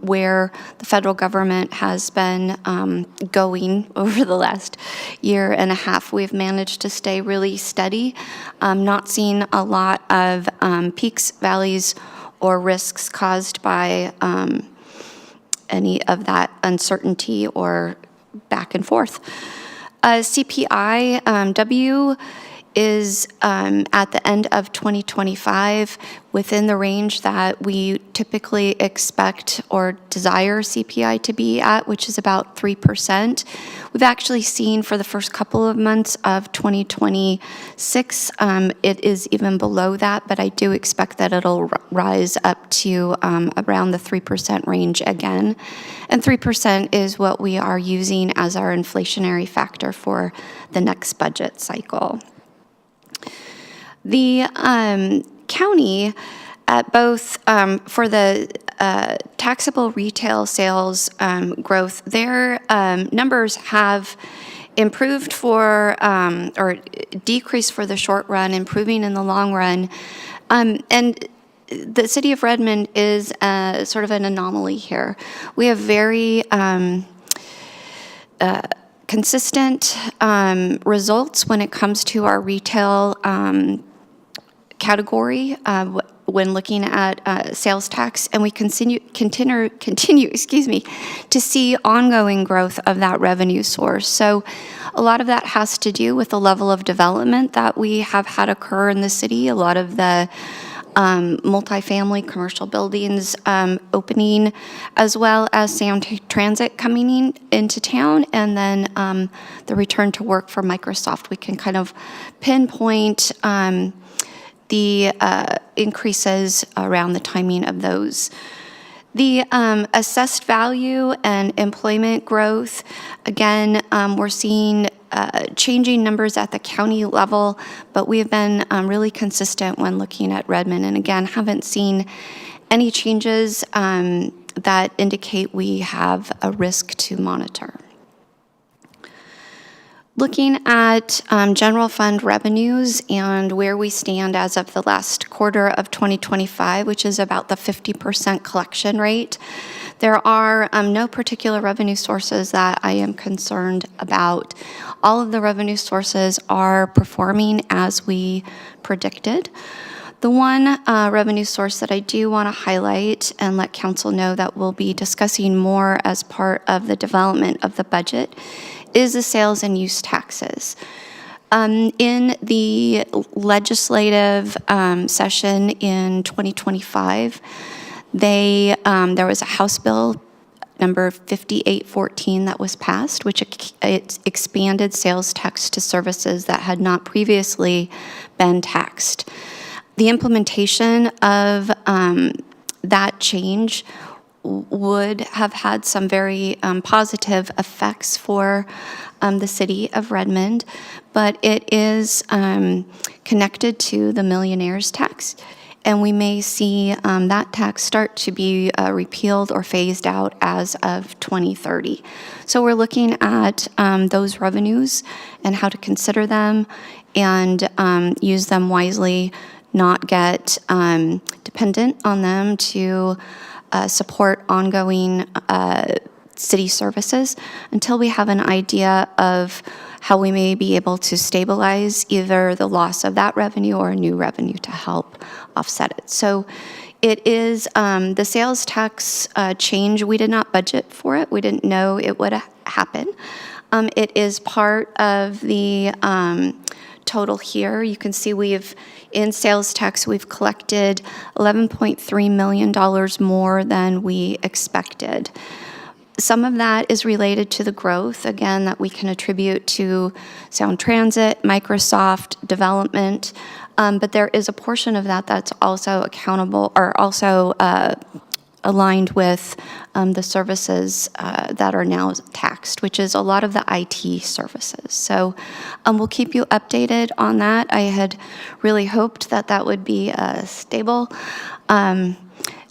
where the federal government has been going over the last year and a half. We've managed to stay really steady, not seeing a lot of peaks, valleys, or risks caused by any of that uncertainty or back and forth. CPI-W is at the end of 2025 within the range that we typically expect or desire CPI to be at, which is about 3%. We've actually seen for the first couple of months of 2026, it is even below that, but I do expect that it'll rise up to around the 3% range again. And 3% is what we are using as our inflationary factor for the next budget cycle. The county, at both for the taxable retail sales growth, their numbers have improved for or decreased for the short run, improving in the long run. And the city of Redmond is sort of an anomaly here. We have very consistent results when it comes to our retail category. when looking at sales tax, and we continue, excuse me, to see ongoing growth of that revenue source. So a lot of that has to do with the level of development that we have had occur in the city. A lot of the multifamily commercial buildings opening, as well as Sound Transit coming into town, and then the return to work for Microsoft. We can kind of pinpoint the increases around the timing of those. The assessed value and employment growth, again, we're seeing changing numbers at the county level, but we have been really consistent when looking at Redmond. And again, haven't seen any changes that indicate we have a risk to monitor. Looking at general fund revenues and where we stand as of the last quarter of 2025, which is about the 50% collection rate, there are no particular revenue sources that I am concerned about. All of the revenue sources are performing as we predicted. The one revenue source that I do want to highlight and let council know that we'll be discussing more as part of the development of the budget is the sales and use taxes. In the legislative session in 2025, there was a House Bill number 5814 that was passed, which it expanded sales tax to services that had not previously been taxed. The implementation of that change would have had some very positive effects for the city of Redmond, but it is connected to the millionaire's tax. And we may see that tax start to be repealed or phased out as of 2030. So we're looking at those revenues and how to consider them and use them wisely, not get dependent on them to support ongoing city services until we have an idea of how we may be able to stabilize either the loss of that revenue or a new revenue to help offset it. So it is the sales tax change. We did not budget for it. We didn't know it would happen. It is part of the total here. You can see in sales tax, we've collected $11.3 million more than we expected. Some of that is related to the growth, again, that we can attribute to Sound Transit, Microsoft development, but there is a portion of that that's also accountable or also aligned with the services that are now taxed, which is a lot of the IT services. So we'll keep you updated on that. I had really hoped that that would be a stable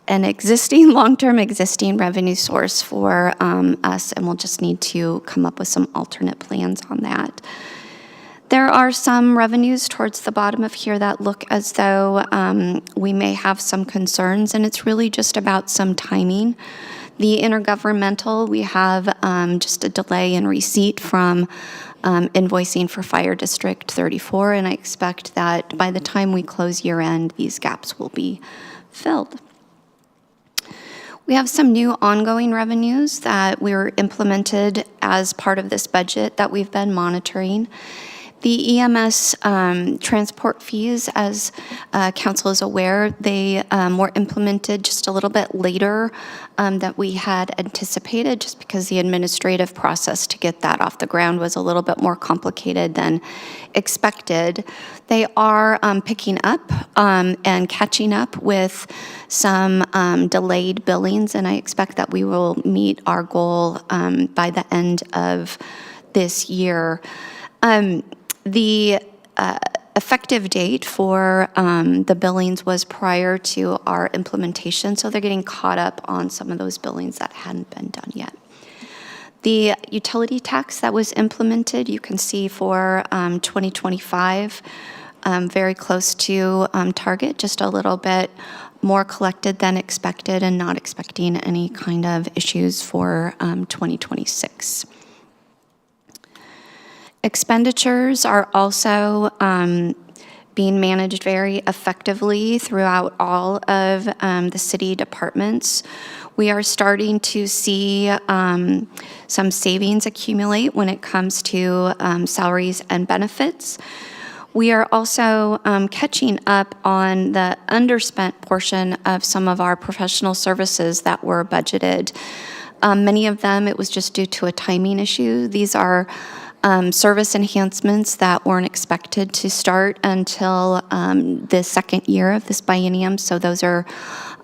an existing, long-term existing revenue source for us, and we'll just need to come up with some alternate plans on that. There are some revenues towards the bottom of here that look as though we may have some concerns, and it's really just about some timing. The intergovernmental, we have just a delay in receipt from invoicing for Fire District 34, and I expect that by the time we close year end, these gaps will be filled. We have some new ongoing revenues that were implemented as part of this budget that we've been monitoring. The EMS transport fees, as council is aware, they were implemented just a little bit later than we had anticipated, just because the administrative process to get that off the ground was a little bit more complicated than expected. They are picking up and catching up with some delayed billings, and I expect that we will meet our goal by the end of this year. The effective date for the billings was prior to our implementation, so they're getting caught up on some of those billings that hadn't been done yet. The utility tax that was implemented, you can see for 2025, very close to target, just a little bit more collected than expected and not expecting any kind of issues for 2026. Expenditures are also being managed very effectively throughout all of the city departments. We are starting to see some savings accumulate when it comes to salaries and benefits. We are also catching up on the underspent portion of some of our professional services that were budgeted. Many of them, it was just due to a timing issue. These are service enhancements that weren't expected to start until the second year of this biennium. So those are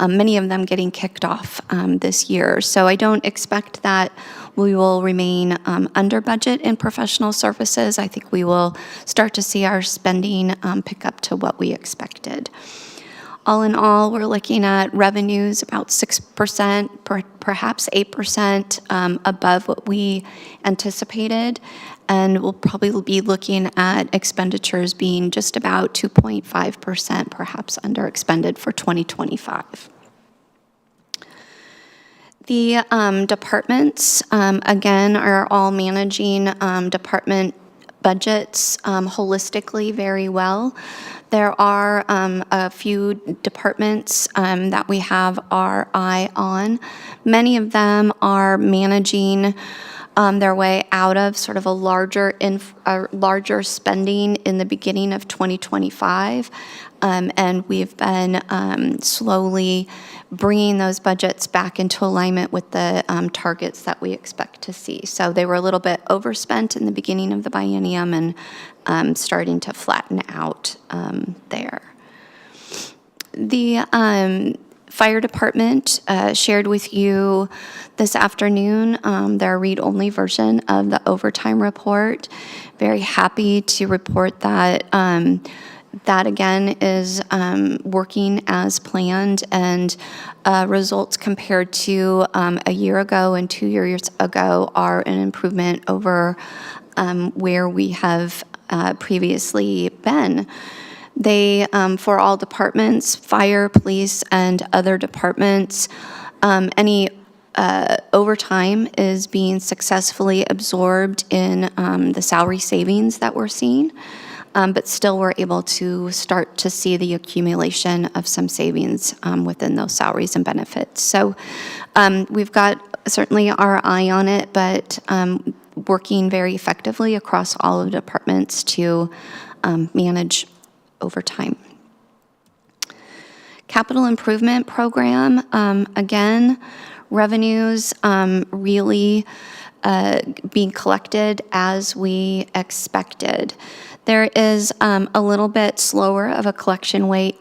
many of them getting kicked off this year. So I don't expect that we will remain under budget in professional services. I think we will start to see our spending pick up to what we expected. All in all, we're looking at revenues about 6%, perhaps 8% above what we anticipated. And we'll probably be looking at expenditures being just about 2.5%, perhaps under expended for 2025. The departments, again, are all managing department budgets holistically very well. There are a few departments that we have our eye on. Many of them are managing their way out of sort of a larger spending in the beginning of 2025. And we've been slowly bringing those budgets back into alignment with the targets that we expect to see. So they were a little bit overspent in the beginning of the biennium and starting to flatten out there. The Fire Department shared with you this afternoon their read-only version of the overtime report. Very happy to report that that again is working as planned, and results compared to a year ago and 2 years ago are an improvement over where we have previously been. They, for all departments, fire, police, and other departments, any overtime is being successfully absorbed in the salary savings that we're seeing. But still we're able to start to see the accumulation of some savings within those salaries and benefits. So we've got certainly our eye on it, but working very effectively across all of the departments to manage overtime. Capital improvement program, again, revenues really being collected as we expected. There is a little bit slower of a collection rate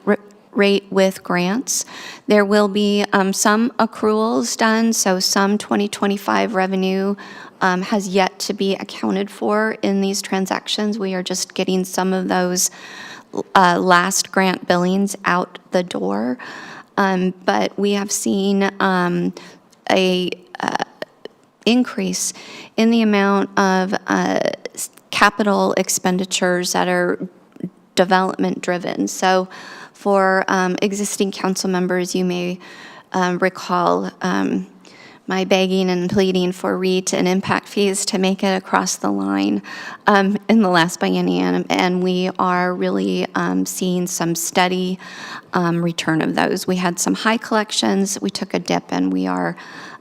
with grants. There will be some accruals done, so some 2025 revenue has yet to be accounted for in these transactions. We are just getting some of those last grant billings out the door. But we have seen a increase in the amount of capital expenditures that are development driven. So for existing council members, you may recall my begging and pleading for REIT and impact fees to make it across the line in the last biennium, and we are really seeing some steady return of those. We had some high collections, we took a dip, and we are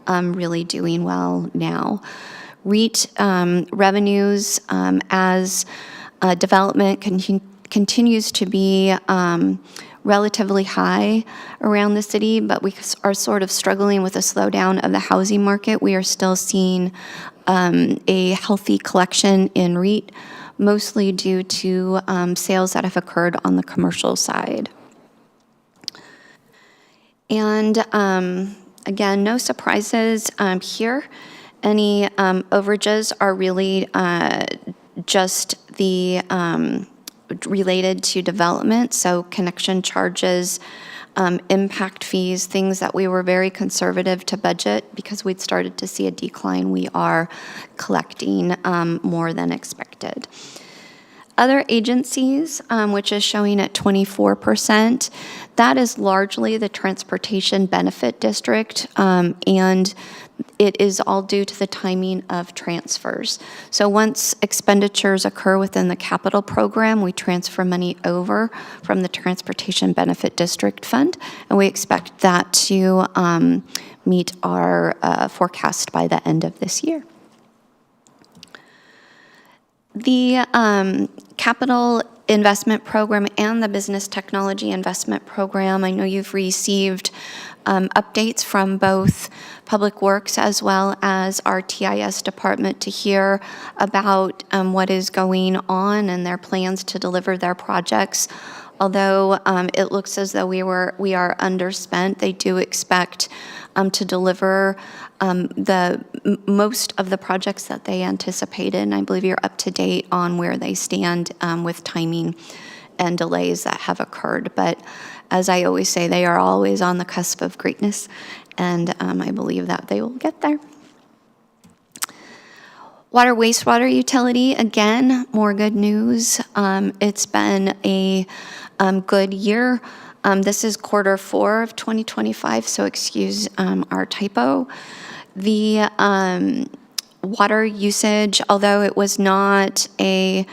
really doing well now. REIT revenues as development continues to be relatively high around the city, but we are sort of struggling with a slowdown of the housing market. We are still seeing a healthy collection in REIT, mostly due to sales that have occurred on the commercial side. And again, no surprises here. Any overages are really just the related to development, so connection charges, impact fees, things that we were very conservative to budget because we'd started to see a decline. We are collecting more than expected. Other agencies, which is showing at 24%, that is largely the Transportation Benefit District, and it is all due to the timing of transfers. So once expenditures occur within the capital program, we transfer money over from the Transportation Benefit District Fund, and we expect that to meet our forecast by the end of this year. The capital investment program and the business technology investment program, I know you've received updates from both Public Works as well as our TIS department to hear about what is going on and their plans to deliver their projects. Although it looks as though we are underspent, they do expect to deliver most of the projects that they anticipated. And I believe you're up to date on where they stand with timing and delays that have occurred. But as I always say, they are always on the cusp of greatness, and I believe that they will get there. Water wastewater utility, again, more good news. It's been a good year. This is Q4 of 2025, so excuse our typo. The water usage, although it was not a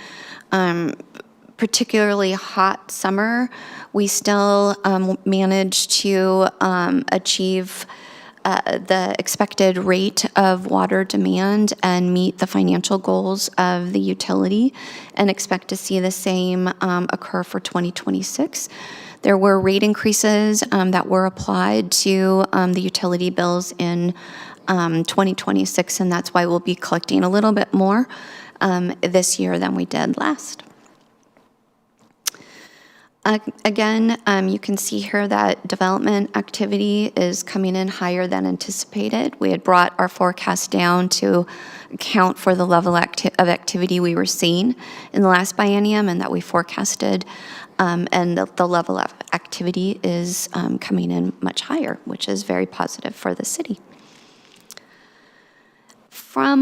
particularly hot summer, we still managed to achieve the expected rate of water demand and meet the financial goals of the utility, and expect to see the same occur for 2026. There were rate increases that were applied to the utility bills in 2026, and that's why we'll be collecting a little bit more this year than we did last. Again, you can see here that development activity is coming in higher than anticipated. We had brought our forecast down to account for the level of activity we were seeing in the last biennium and that we forecasted, and the level of activity is coming in much higher, which is very positive for the city. From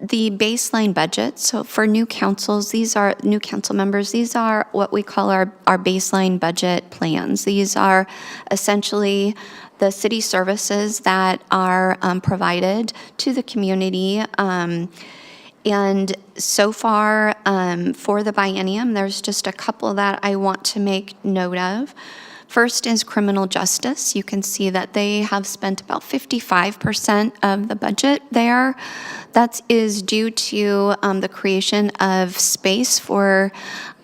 the baseline budget, so for new councils, these are new council members, these are what we call our baseline budget plans. These are essentially the city services that are provided to the community. And so far for the biennium, there's just a couple that I want to make note of. First is criminal justice. You can see that they have spent about 55% of the budget there. That is due to the creation of space for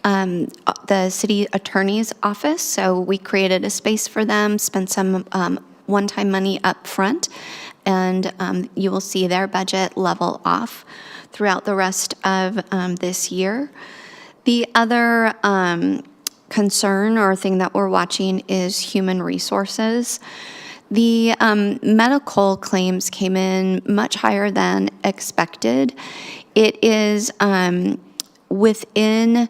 the city attorney's office. So we created a space for them, spent some one-time money up front, and you will see their budget level off throughout the rest of this year. The other concern or thing that we're watching is human resources. The medical claims came in much higher than expected. It is within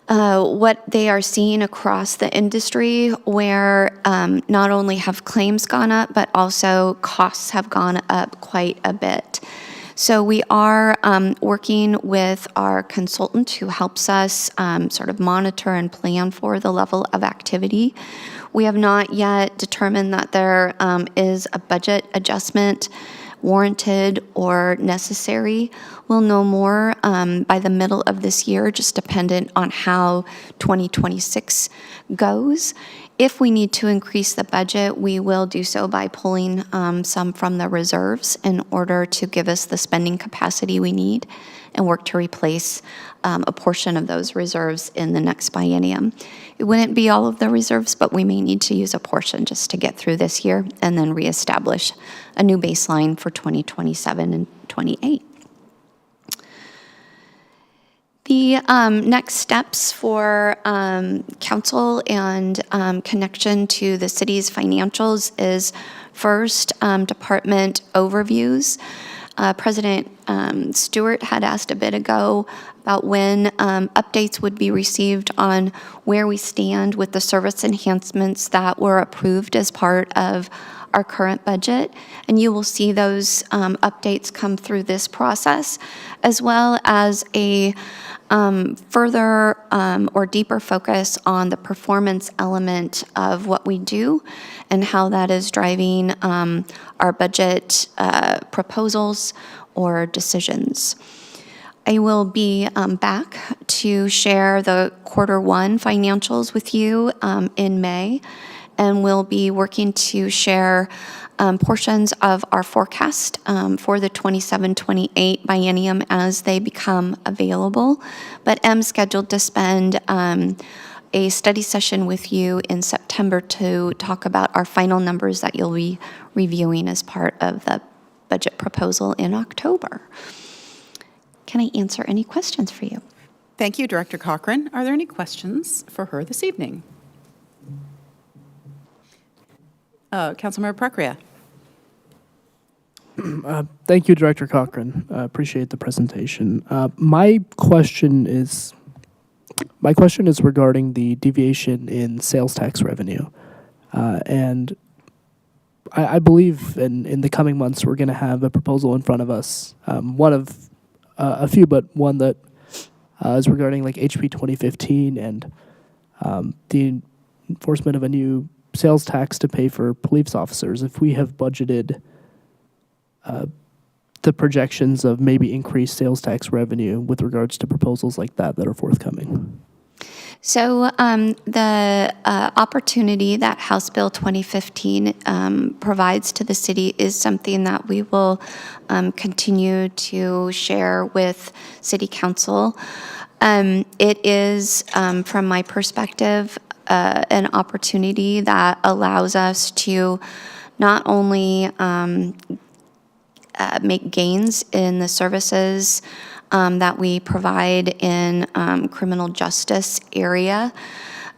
what they are seeing across the industry, where not only have claims gone up, but also costs have gone up quite a bit. So we are working with our consultant who helps us sort of monitor and plan for the level of activity. We have not yet determined that there is a budget adjustment warranted or necessary. We'll know more by the middle of this year, just dependent on how 2026 goes. If we need to increase the budget, we will do so by pulling some from the reserves in order to give us the spending capacity we need and work to replace a portion of those reserves in the next biennium. It wouldn't be all of the reserves, but we may need to use a portion just to get through this year and then reestablish a new baseline for 2027 and 28. The next steps for council and connection to the city's financials is first department overviews. President Stewart had asked a bit ago about when updates would be received on where we stand with the service enhancements that were approved as part of our current budget, and you will see those updates come through this process, as well as a further or deeper focus on the performance element of what we do and how that is driving our budget proposals or decisions. I will be back to share the Q1 financials with you in May, and we'll be working to share portions of our forecast for the 27-28 biennium as they become available, but am scheduled to spend a study session with you in September to talk about our final numbers that you'll be reviewing as part of the budget proposal in October. Can I answer any questions for you? Thank you, Director Cochran. Are there any questions for her this evening? Councilmember Prakria. Thank you, Director Cochran. Appreciate the presentation. My question is regarding the deviation in sales tax revenue. And I believe in the coming months, we're going to have a proposal in front of us, one of a few, but one that is regarding like HB 2015 and the enforcement of a new sales tax to pay for police officers. If we have budgeted the projections of maybe increased sales tax revenue with regards to proposals like that are forthcoming. So the opportunity that House Bill 2015 provides to the city is something that we will continue to share with City Council. It is, from my perspective, an opportunity that allows us to not only make gains in the services that we provide in criminal justice area,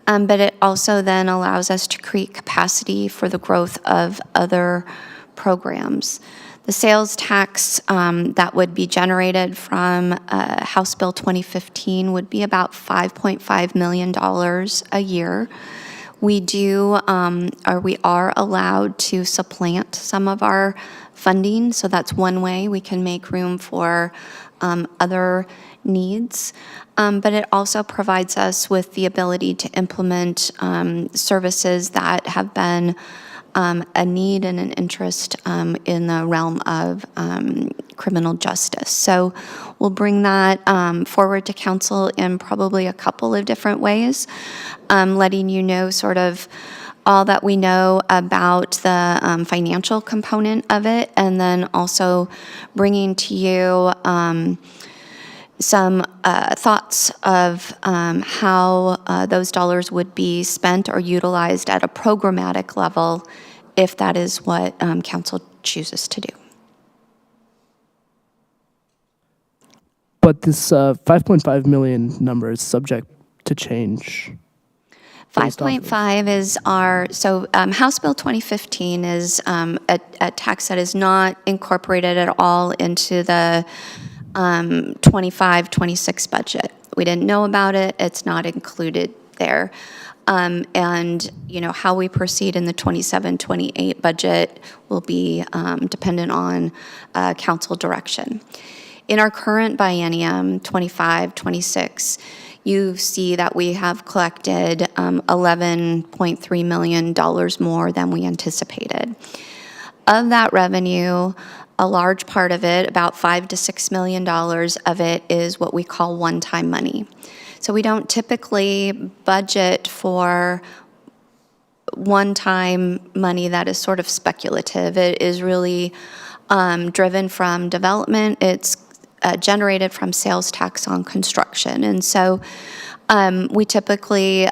but it also then allows us to create capacity for the growth of other programs. The sales tax that would be generated from House Bill 2015 would be about $5.5 million a year. We do, or we are allowed to supplant some of our funding, so that's one way we can make room for other needs. But it also provides us with the ability to implement services that have been a need and an interest in the realm of criminal justice. So we'll bring that forward to council in probably a couple of different ways, letting you know sort of all that we know about the financial component of it, and then also bringing to you some thoughts of how those dollars would be spent or utilized at a programmatic level if that is what council chooses to do. But this 5.5 million number is subject to change. 5.5 is our, so House Bill 2015 is a tax that is not incorporated at all into the 25-26 budget. We didn't know about it. It's not included there. And, you know, how we proceed in the 27-28 budget will be dependent on council direction. In our current biennium, 25-26, you see that we have collected $11.3 million more than we anticipated. Of that revenue, a large part of it, about $5 to $6 million of it, is what we call one-time money. So we don't typically budget for one-time money that is sort of speculative. It is really driven from development. It's generated from sales tax on construction. And so we typically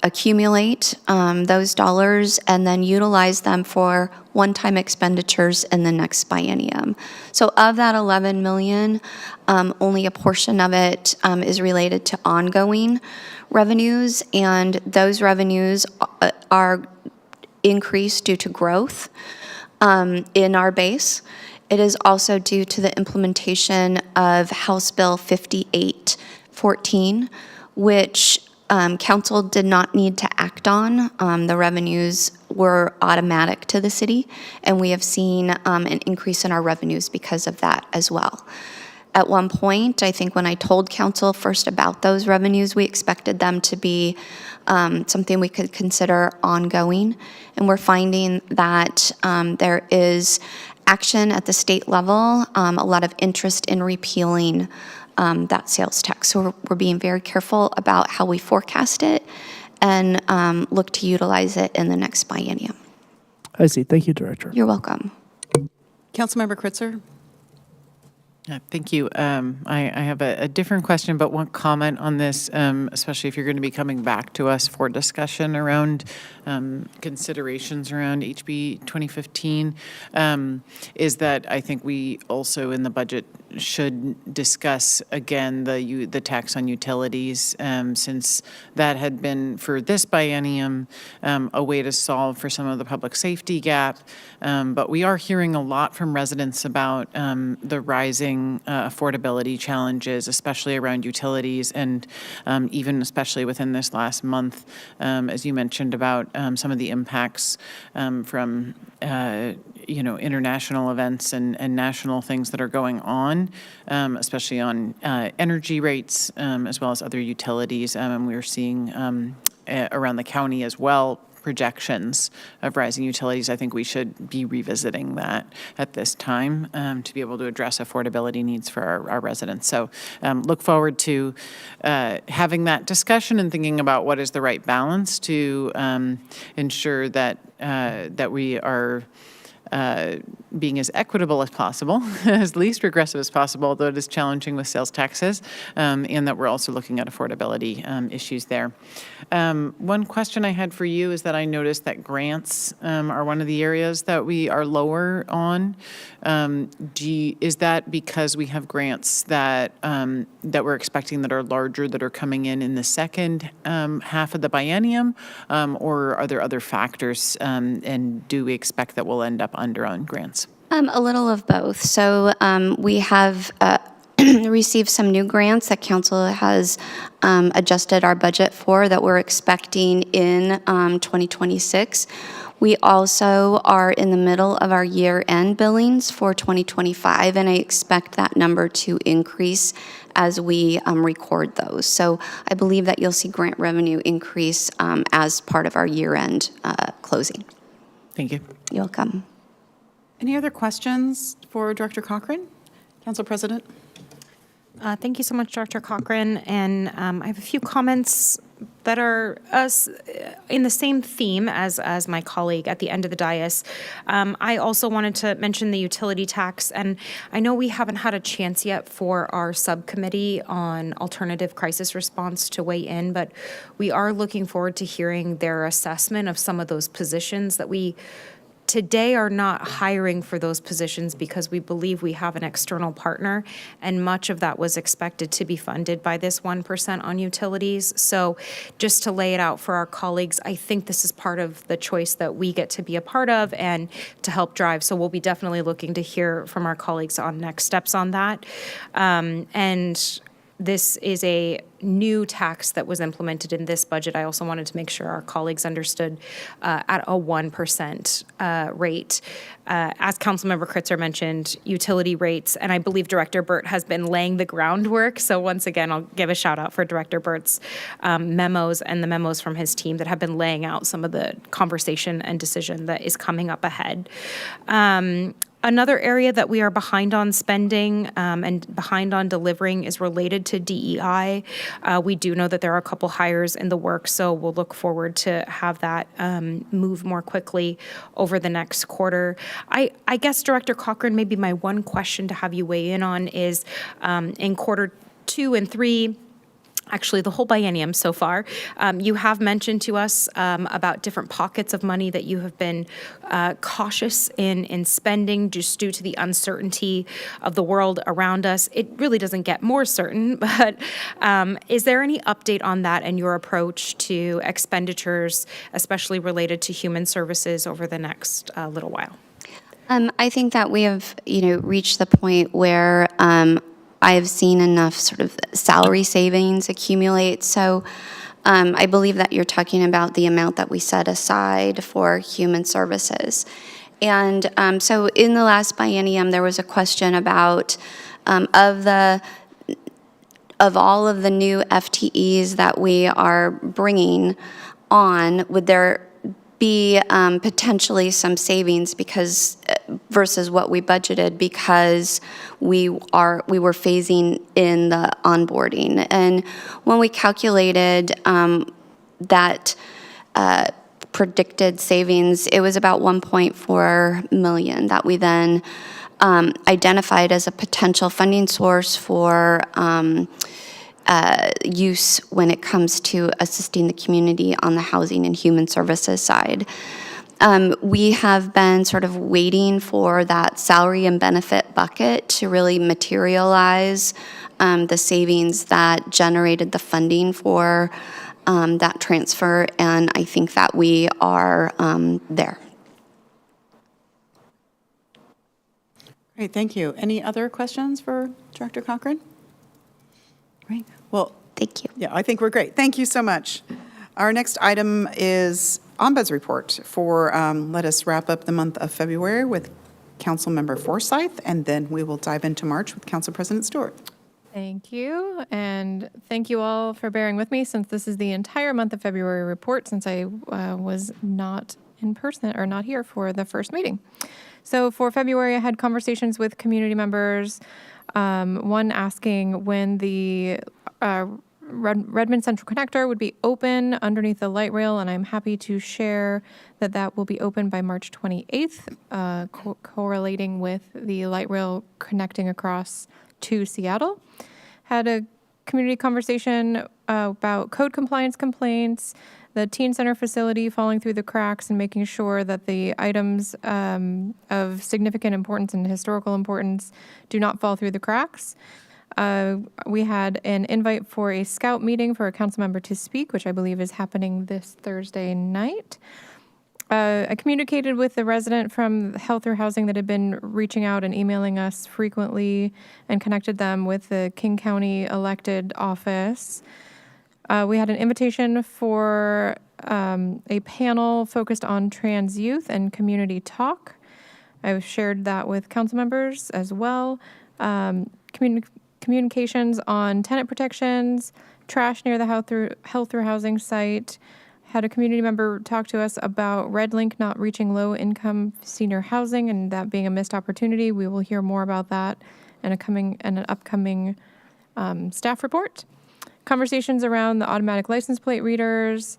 accumulate those dollars and then utilize them for one-time expenditures in the next biennium. So of that 11 million, only a portion of it is related to ongoing revenues, and those revenues are increased due to growth in our base. It is also due to the implementation of House Bill 5814, which council did not need to act on. The revenues were automatic to the city, and we have seen an increase in our revenues because of that as well. At one point, I think when I told council first about those revenues, we expected them to be something we could consider ongoing. And we're finding that there is action at the state level, a lot of interest in repealing that sales tax. So we're being very careful about how we forecast it and look to utilize it in the next biennium. I see. Thank you, Director. You're welcome. Councilmember Kritzer? Thank you. I have a different question, but one comment on this, especially if you're going to be coming back to us for discussion around considerations around HB 2015, is that I think we also in the budget should discuss again the tax on utilities, since that had been for this biennium a way to solve for some of the public safety gap. But we are hearing a lot from residents about the rising affordability challenges, especially around utilities, and even especially within this last month, as you mentioned about some of the impacts from international events and national things that are going on, especially on energy rates, as well as other utilities. And we're seeing around the county as well projections of rising utilities. I think we should be revisiting that at this time to be able to address affordability needs for our residents. So look forward to having that discussion and thinking about what is the right balance to ensure that that we are being as equitable as possible, as least regressive as possible, although it is challenging with sales taxes, and that we're also looking at affordability issues there. One question I had for you is that I noticed that grants are one of the areas that we are lower on. Is that because we have grants that that we're expecting that are larger, that are coming in the second half of the biennium, or are there other factors, and do we expect that we'll end up under on grants? A little of both. So we have received some new grants that council has adjusted our budget for that we're expecting in 2026. We also are in the middle of our year-end billings for 2025, and I expect that number to increase as we record those. So I believe that you'll see grant revenue increase as part of our year-end closing. Thank you. You're welcome. Any other questions for Director Cochran? Council President? Thank you so much, Dr. Cochran. And I have a few comments that are in the same theme as my colleague at the end of the dais. I also wanted to mention the utility tax, and I know we haven't had a chance yet for our subcommittee on alternative crisis response to weigh in, but we are looking forward to hearing their assessment of some of those positions that we today are not hiring for those positions because we believe we have an external partner, and much of that was expected to be funded by this 1% on utilities. So just to lay it out for our colleagues, I think this is part of the choice that we get to be a part of and to help drive. So we'll be definitely looking to hear from our colleagues on next steps on that. And this is a new tax that was implemented in this budget. I also wanted to make sure our colleagues understood at a 1% rate. As Councilmember Kritzer mentioned, utility rates, and I believe Director Burt has been laying the groundwork. So once again, I'll give a shout out for Director Burt's memos and the memos from his team that have been laying out some of the conversation and decision that is coming up ahead. Another area that we are behind on spending and behind on delivering is related to DEI. We do know that there are a couple hires in the works, so we'll look forward to have that move more quickly over the next quarter. I guess, Director Cochran, maybe my one question to have you weigh in on is in quarter 2 and 3, actually the whole biennium so far, you have mentioned to us about different pockets of money that you have been cautious in spending just due to the uncertainty of the world around us. It really doesn't get more certain, but is there any update on that and your approach to expenditures, especially related to human services over the next little while? I think that we have, reached the point where I have seen enough sort of salary savings accumulate. So I believe that you're talking about the amount that we set aside for human services. And so in the last biennium, there was a question about of all of the new FTEs that we are bringing on, would there be potentially some savings because versus what we budgeted because we were phasing in the onboarding. And when we calculated that predicted savings, it was about 1.4 million that we then identified as a potential funding source for use when it comes to assisting the community on the housing and human services side. We have been sort of waiting for that salary and benefit bucket to really materialize the savings that generated the funding for that transfer, and I think that we are there. Great, thank you. Any other questions for Director Cochran? Great. Well, thank you. Yeah, I think we're great. Thank you so much. Our next item is Ombuds report for, let us wrap up the month of February with Councilmember Forsyth, and then we will dive into March with Council President Stewart. Thank you, and thank you all for bearing with me since this is the entire month of February report since I was not in person or not here for the first meeting. So for February, I had conversations with community members, one asking when the Redmond Central Connector would be open underneath the light rail, and I'm happy to share that that will be open by March 28th, correlating with the light rail connecting across to Seattle. Had a community conversation about code compliance complaints, the teen center facility falling through the cracks, and making sure that the items of significant importance and historical importance do not fall through the cracks. We had an invite for a scout meeting for a council member to speak, which I believe is happening this Thursday night. I communicated with the resident from Health or Housing that had been reaching out and emailing us frequently and connected them with the King County elected office. We had an invitation for a panel focused on trans youth and community talk. I've shared that with council members as well. Communications on tenant protections, trash near the Health or Housing site. Had a community member talk to us about RedLink not reaching low-income senior housing and that being a missed opportunity. We will hear more about that in an upcoming staff report. Conversations around the automatic license plate readers,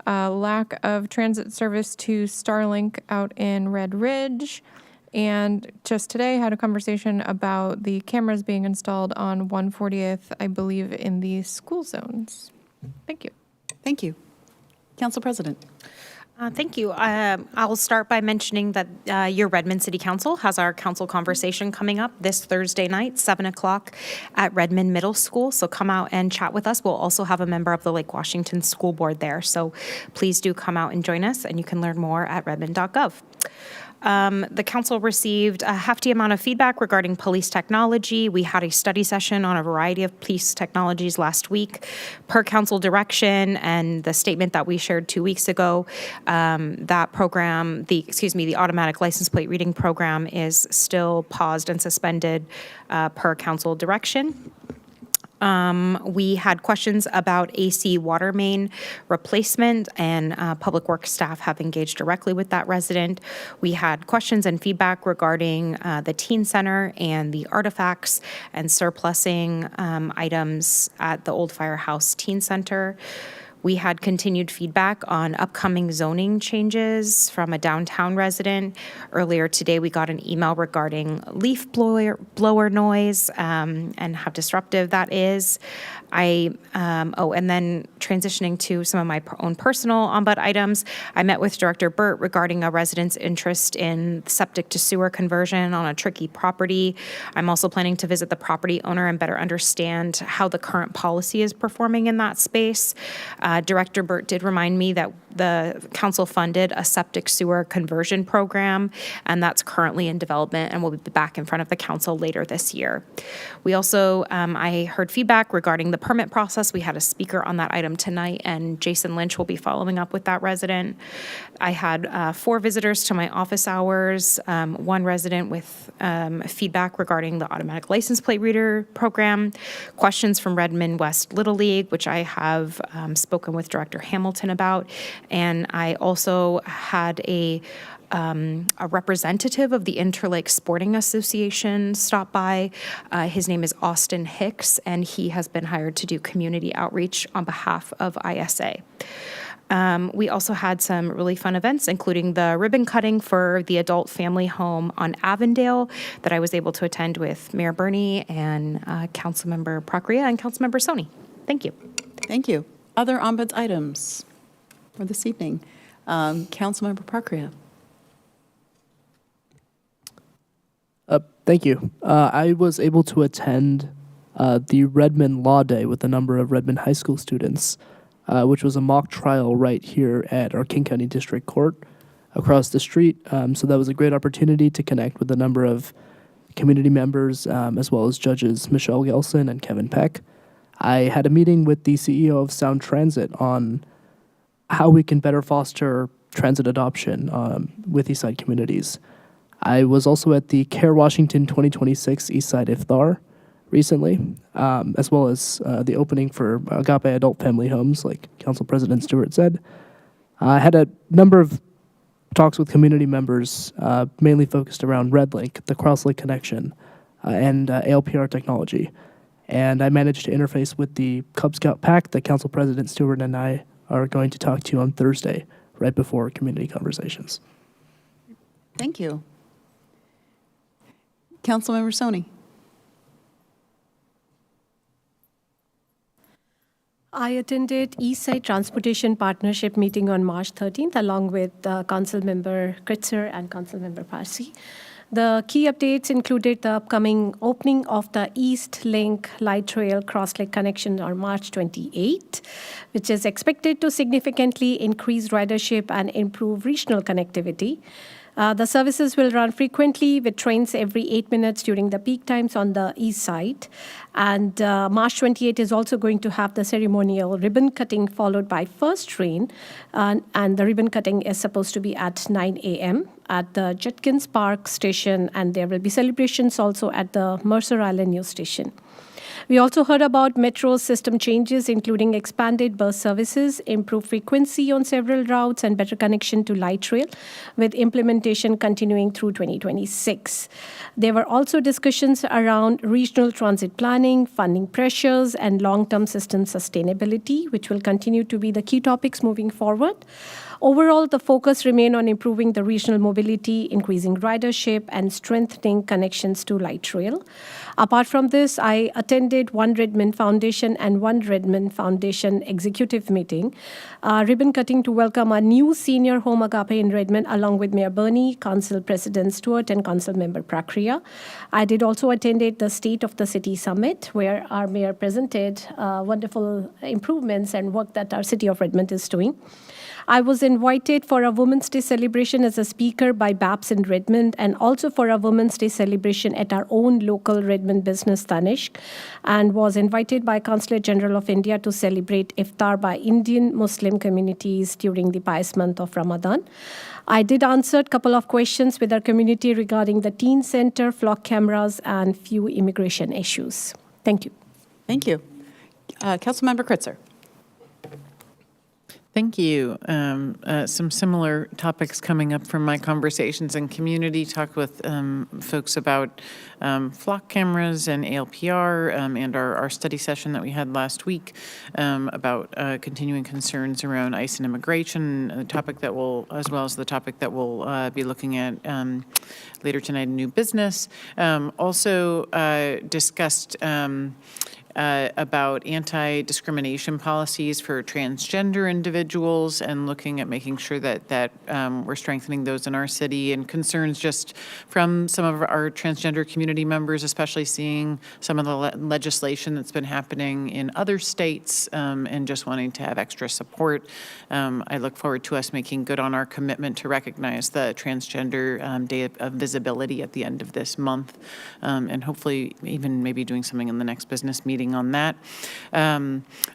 lack of transit service to Starlink out in Red Ridge, and just today had a conversation about the cameras being installed on 140th, I believe, in the school zones. Thank you. Thank you. Council President. Thank you. I'll start by mentioning that your Redmond City Council has our council conversation coming up this Thursday night, 7 o'clock at Redmond Middle School. So come out and chat with us. We'll also have a member of the Lake Washington School Board there. So please do come out and join us, and you can learn more at redmond.gov. The council received a hefty amount of feedback regarding police technology. We had a study session on a variety of police technologies last week. Per council direction and the statement that we shared 2 weeks ago, that program, the automatic license plate reading program is still paused and suspended per council direction. We had questions about AC water main replacement, and Public Works staff have engaged directly with that resident. We had questions and feedback regarding the teen center and the artifacts and surplusing items at the old firehouse teen center. We had continued feedback on upcoming zoning changes from a downtown resident. Earlier today, we got an email regarding leaf blower noise and how disruptive that is. And then transitioning to some of my own personal ombud items, I met with Director Burt regarding a resident's interest in septic to sewer conversion on a tricky property. I'm also planning to visit the property owner and better understand how the current policy is performing in that space. Director Burt did remind me that the council funded a septic sewer conversion program, and that's currently in development and will be back in front of the council later this year. We also, I heard feedback regarding the permit process. We had a speaker on that item tonight, and Jason Lynch will be following up with that resident. I had 4 visitors to my office hours, 1 resident with feedback regarding the automatic license plate reader program, questions from Redmond West Little League, which I have spoken with Director Hamilton about, and I also had a representative of the Interlake Sporting Association stop by. His name is Austin Hicks, and he has been hired to do community outreach on behalf of ISA. We also had some really fun events, including the ribbon cutting for the adult family home on Avondale that I was able to attend with Mayor Bernie and Councilmember Prakria and Councilmember Soni. Thank you. Thank you. Other ombuds items for this evening? Councilmember Prakria. Thank you. I was able to attend the Redmond Law Day with a number of Redmond High School students, which was a mock trial right here at our King County District Court across the street. So that was a great opportunity to connect with a number of community members, as well as judges Michelle Gelson and Kevin Peck. I had a meeting with the CEO of Sound Transit on how we can better foster transit adoption with Eastside communities. I was also at the Care Washington 2026 Eastside Iftar recently, as well as the opening for Agape Adult Family Homes, like Council President Stewart said. I had a number of talks with community members, mainly focused around RedLink, the Crosslink connection, and ALPR technology. And I managed to interface with the Cub Scout Pack that Council President Stewart and I are going to talk to on Thursday, right before community conversations. Thank you. Councilmember Soni. I attended Eastside Transportation Partnership meeting on March 13th, along with Councilmember Kritzer and Councilmember Parsi. The key updates included the upcoming opening of the East Link Light Trail Crosslink connection on March 28, which is expected to significantly increase ridership and improve regional connectivity. The services will run frequently with trains every 8 minutes during the peak times on the east side. And March 28 is also going to have the ceremonial ribbon cutting followed by first train. And the ribbon cutting is supposed to be at 9 a.m. at the Judkins Park station. And there will be celebrations also at the Mercer Island News Station. We also heard about metro system changes, including expanded bus services, improved frequency on several routes, and better connection to light rail, with implementation continuing through 2026. There were also discussions around regional transit planning, funding pressures, and long-term system sustainability, which will continue to be the key topics moving forward. Overall, the focus remained on improving the regional mobility, increasing ridership, and strengthening connections to light rail. Apart from this, I attended One Redmond Foundation and One Redmond Foundation executive meeting, ribbon cutting to welcome a new senior home Agape in Redmond, along with Mayor Bernie, Council President Stewart, and Council Member Prakria. I did also attended the State of the City Summit, where our mayor presented wonderful improvements and work that our city of Redmond is doing. I was invited for a Women's Day celebration as a speaker by BAPS in Redmond, and also for a Women's Day celebration at our own local Redmond business, Tanishq, and was invited by Consulate General of India to celebrate Iftar by Indian Muslim communities during the pious month of Ramadan. I did answer a couple of questions with our community regarding the teen center, flock cameras, and few immigration issues. Thank you. Thank you. Councilmember Kritzer. Thank you. Some similar topics coming up from my conversations in community. Talked with folks about flock cameras and ALPR and our study session that we had last week about continuing concerns around ICE and immigration, a topic that will, as well as the topic that we'll be looking at later tonight in new business. Also discussed about anti-discrimination policies for transgender individuals and looking at making sure that we're strengthening those in our city, and concerns just from some of our transgender community members, especially seeing some of the legislation that's been happening in other states and just wanting to have extra support. I look forward to us making good on our commitment to recognize the Transgender Day of Visibility at the end of this month, and hopefully even maybe doing something in the next business meeting meeting on that.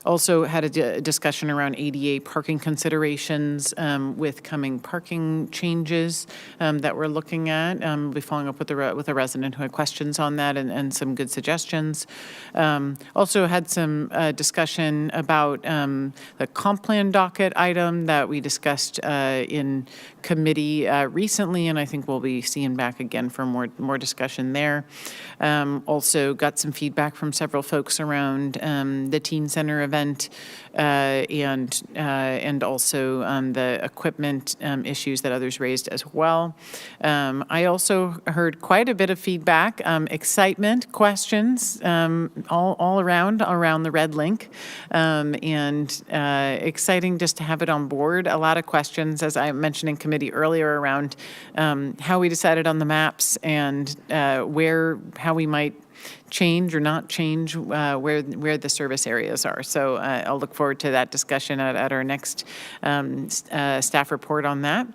Also had a discussion around ADA parking considerations with coming parking changes that we're looking at. We'll be following up with a resident who had questions on that and some good suggestions. Also had some discussion about the comp plan docket item that we discussed in committee recently, and I think we'll be seeing back again for more discussion there. Also got some feedback from several folks around the Teen Center event and also the equipment issues that others raised as well. I also heard quite a bit of feedback, excitement, questions all around the Red Link, and exciting just to have it on board. A lot of questions, as I mentioned in committee earlier, around how we decided on the maps and how we might change or not change where the service areas are. So I'll look forward to that discussion at our next staff report on that.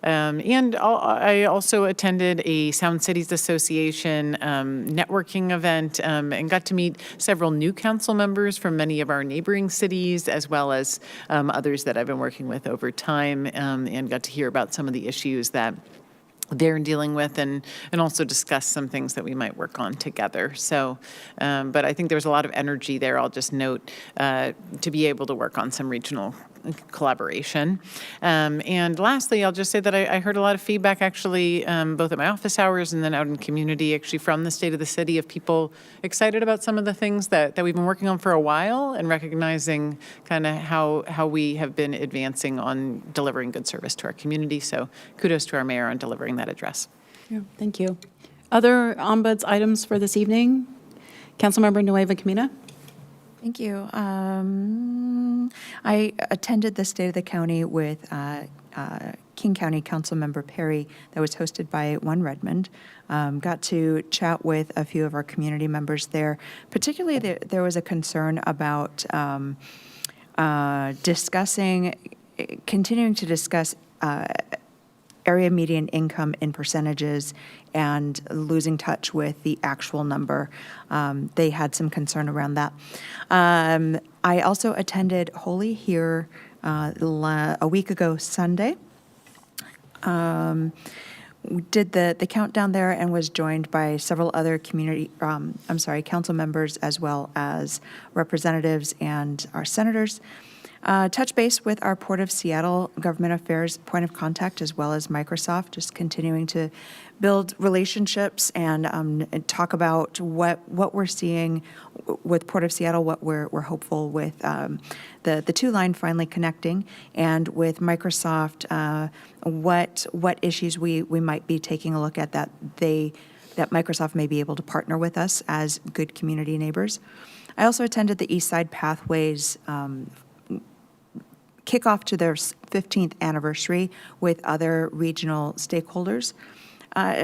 And I also attended a Sound Cities Association networking event and got to meet several new council members from many of our neighboring cities, as well as others that I've been working with over time, and got to hear about some of the issues that they're dealing with, and also discuss some things that we might work on together. So, but I think there's a lot of energy there. I'll just note to be able to work on some regional collaboration. And lastly, I'll just say that I heard a lot of feedback actually, both at my office hours and then out in community, actually from the state of the city, of people excited about some of the things that we've been working on for a while, and recognizing kind of how we have been advancing on delivering good service to our community. So kudos to our mayor on delivering that address. Yeah, thank you. Other ombuds items for this evening? Councilmember Nueva Camina? Thank you. I attended the State of the County with King County Councilmember Perry that was hosted by One Redmond. Got to chat with a few of our community members there. Particularly, there was a concern about continuing to discuss area median income in percentages and losing touch with the actual number. They had some concern around that. I also attended Holy here a week ago Sunday. We did the countdown there and was joined by several other council members, as well as representatives and our senators. Touch base with our Port of Seattle Government Affairs point of contact, as well as Microsoft, just continuing to build relationships and talk about what we're seeing with Port of Seattle, what we're hopeful with the two line finally connecting, and with Microsoft, what issues we might be taking a look at that Microsoft may be able to partner with us as good community neighbors. I also attended the East Side Pathways kickoff to their 15th anniversary with other regional stakeholders.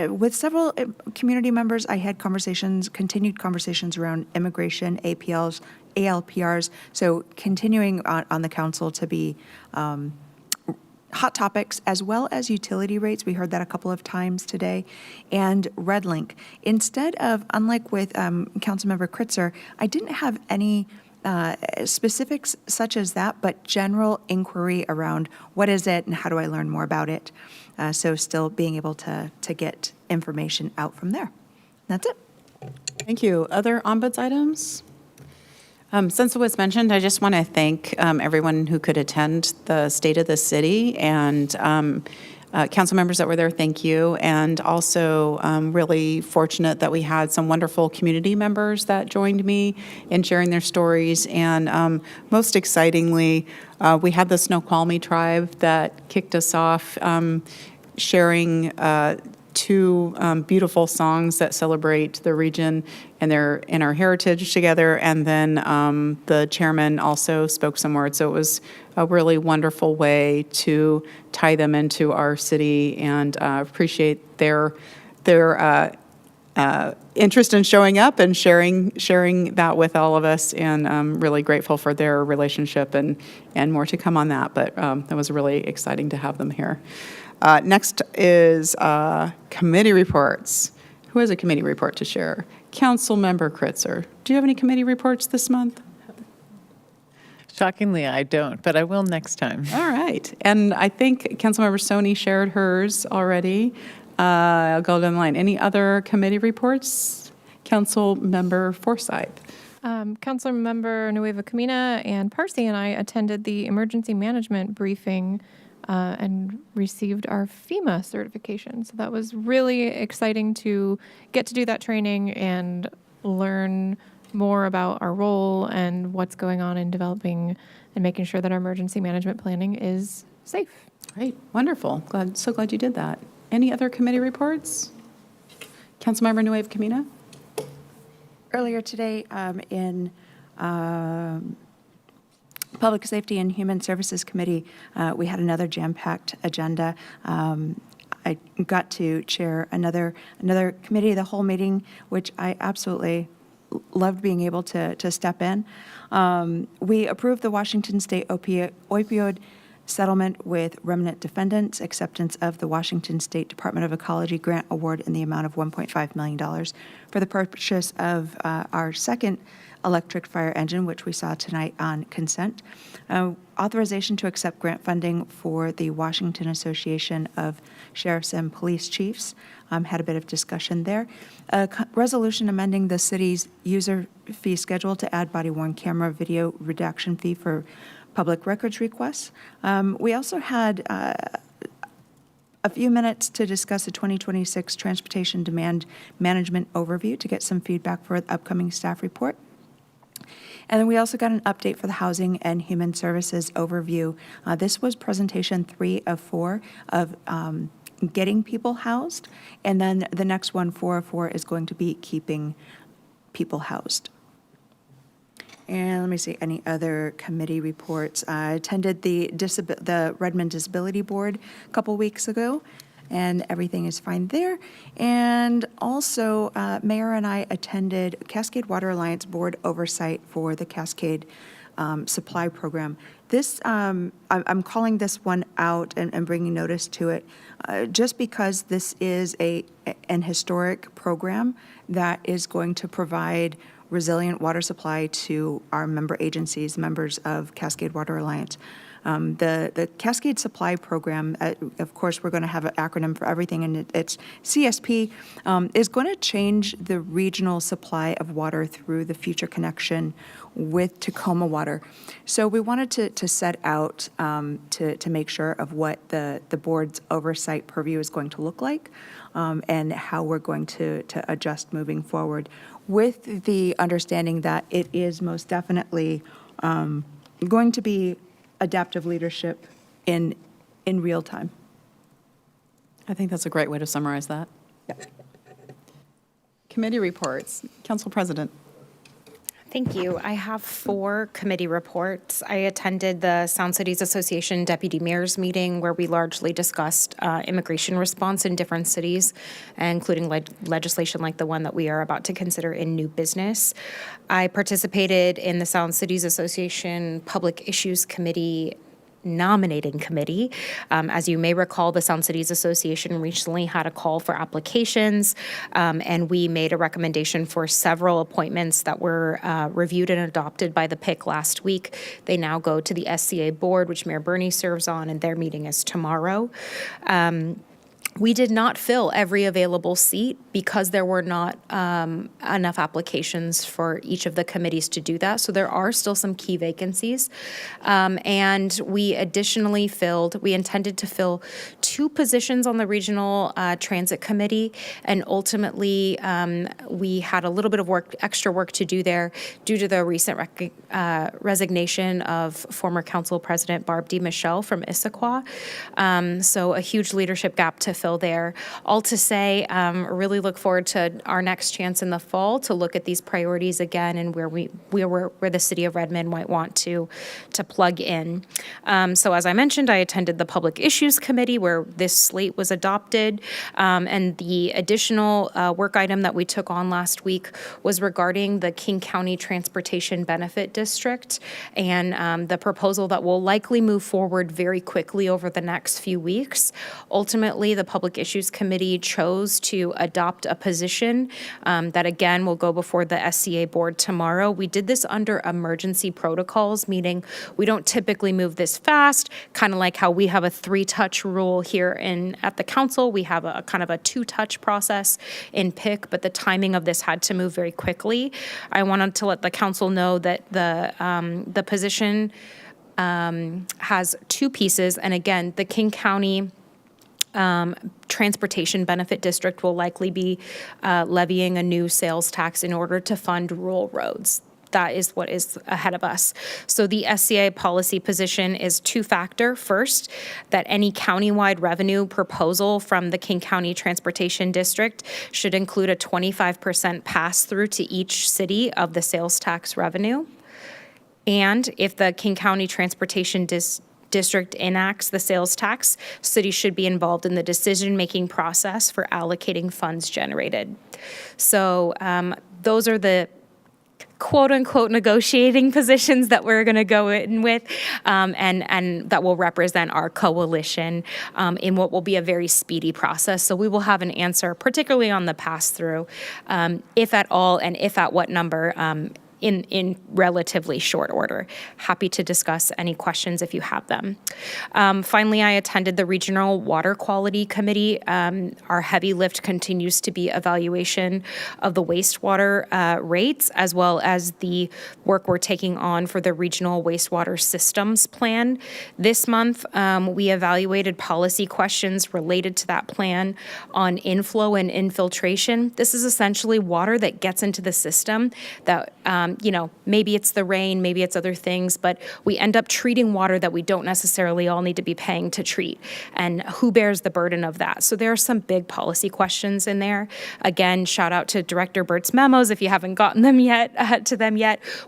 With several community members, I had continued conversations around immigration, APLs, ALPRs, so continuing on the council to be hot topics, as well as utility rates. We heard that a couple of times today, and Red Link. Instead of, unlike with Councilmember Kritzer, I didn't have any specifics such as that, but general inquiry around what is it and how do I learn more about it. So still being able to get information out from there. That's it. Thank you. Other ombuds items? Since it was mentioned, I just want to thank everyone who could attend the State of the City, and council members that were there, thank you. And also really fortunate that we had some wonderful community members that joined me in sharing their stories. And most excitingly, we had the Snoqualmie tribe that kicked us off, sharing two beautiful songs that celebrate the region and our heritage together. And then the chairman also spoke some words. So it was a really wonderful way to tie them into our city, and appreciate their interest in showing up and sharing that with all of us. And I'm really grateful for their relationship, and more to come on that. But that was really exciting to have them here. Next is committee reports. Who has a committee report to share? Councilmember Kritzer, do you have any committee reports this month? Shockingly, I don't, but I will next time. All right. And I think Councilmember Stoney shared hers already. I'll go down the line. Any other committee reports? Councilmember Forsyth. Councilmember Nueva Camina and Parsi and I attended the emergency management briefing and received our FEMA certification. So that was really exciting to get to do that training and learn more about our role and what's going on in developing and making sure that our emergency management planning is safe. Great, wonderful. So glad you did that. Any other committee reports? Councilmember Nueva Camina? Earlier today, in Public Safety and Human Services Committee, we had another jam-packed agenda. I got to chair another committee of the whole meeting, which I absolutely loved being able to step in. We approved the Washington State opioid settlement with remnant defendants, acceptance of the Washington State Department of Ecology grant award in the amount of $1.5 million for the purchase of our second electric fire engine, which we saw tonight on consent. Authorization to accept grant funding for the Washington Association of Sheriffs and Police Chiefs. Had a bit of discussion there. Resolution amending the city's user fee schedule to add body-worn camera video redaction fee for public records requests. We also had a few minutes to discuss the 2026 Transportation Demand Management Overview to get some feedback for the upcoming staff report. And then we also got an update for the Housing and Human Services Overview. This was presentation 3 of 4 of getting people housed. And then the next one, 4 of 4, is going to be keeping people housed. And let me see, any other committee reports? I attended the Redmond Disability Board a couple weeks ago, and everything is fine there. And also, Mayor and I attended Cascade Water Alliance Board oversight for the Cascade Supply Program. This, I'm calling this one out and bringing notice to it, just because this is an historic program that is going to provide resilient water supply to our member agencies, members of Cascade Water Alliance. The Cascade Supply Program, of course, we're going to have an acronym for everything, and it's CSP, is going to change the regional supply of water through the future connection with Tacoma Water. So we wanted to set out to make sure of what the board's oversight purview is going to look like, and how we're going to adjust moving forward, with the understanding that it is most definitely going to be adaptive leadership in real time. I think that's a great way to summarize that. Yeah. Committee reports. Council President. Thank you. I have 4 committee reports. I attended the Sound Cities Association Deputy Mayor's meeting, where we largely discussed immigration response in different cities, including legislation like the one that we are about to consider in new business. I participated in the Sound Cities Association Public Issues Committee nominating committee. As you may recall, the Sound Cities Association recently had a call for applications, and we made a recommendation for several appointments that were reviewed and adopted by the PIC last week. They now go to the SCA board, which Mayor Bernie serves on, and their meeting is tomorrow. We did not fill every available seat because there were not enough applications for each of the committees to do that. So there are still some key vacancies. And we additionally we intended to fill 2 positions on the Regional Transit Committee. And ultimately, we had a little bit of extra work to do there due to the recent resignation of former Council President Barb DiMichele from Issaquah. So a huge leadership gap to fill there. All to say, really look forward to our next chance in the fall to look at these priorities again and where the city of Redmond might want to plug in. So as I mentioned, I attended the Public Issues Committee where this slate was adopted, and the additional work item that we took on last week was regarding the King County Transportation Benefit District and the proposal that will likely move forward very quickly over the next few weeks. Ultimately, the Public Issues Committee chose to adopt a position that, again, will go before the SCA board tomorrow. We did this under emergency protocols, meaning we don't typically move this fast, kind of like how we have a 3-touch rule here at the council. We have a kind of a 2-touch process in PIC, but the timing of this had to move very quickly. I wanted to let the council know that the position has 2 pieces, and again, the King County Transportation Benefit District will likely be levying a new sales tax in order to fund rural roads. That is what is ahead of us. So the SCA policy position is 2-factor. First, that any countywide revenue proposal from the King County Transportation District should include a 25% pass-through to each city of the sales tax revenue. And if the King County Transportation District enacts the sales tax, cities should be involved in the decision-making process for allocating funds generated. So those are the quote-unquote negotiating positions that we're going to go in with, and that will represent our coalition in what will be a very speedy process. So we will have an answer, particularly on the pass-through, if at all, and if at what number, in relatively short order. Happy to discuss any questions if you have them. Finally, I attended the Regional Water Quality Committee. Our heavy lift continues to be evaluation of the wastewater rates, as well as the work we're taking on for the Regional Wastewater Systems Plan. This month, we evaluated policy questions related to that plan on inflow and infiltration. This is essentially water that gets into the system that maybe it's the rain, maybe it's other things, but we end up treating water that we don't necessarily all need to be paying to treat. And who bears the burden of that? So there are some big policy questions in there. Again, shout out to Director Burt's memos if you haven't gotten them yet,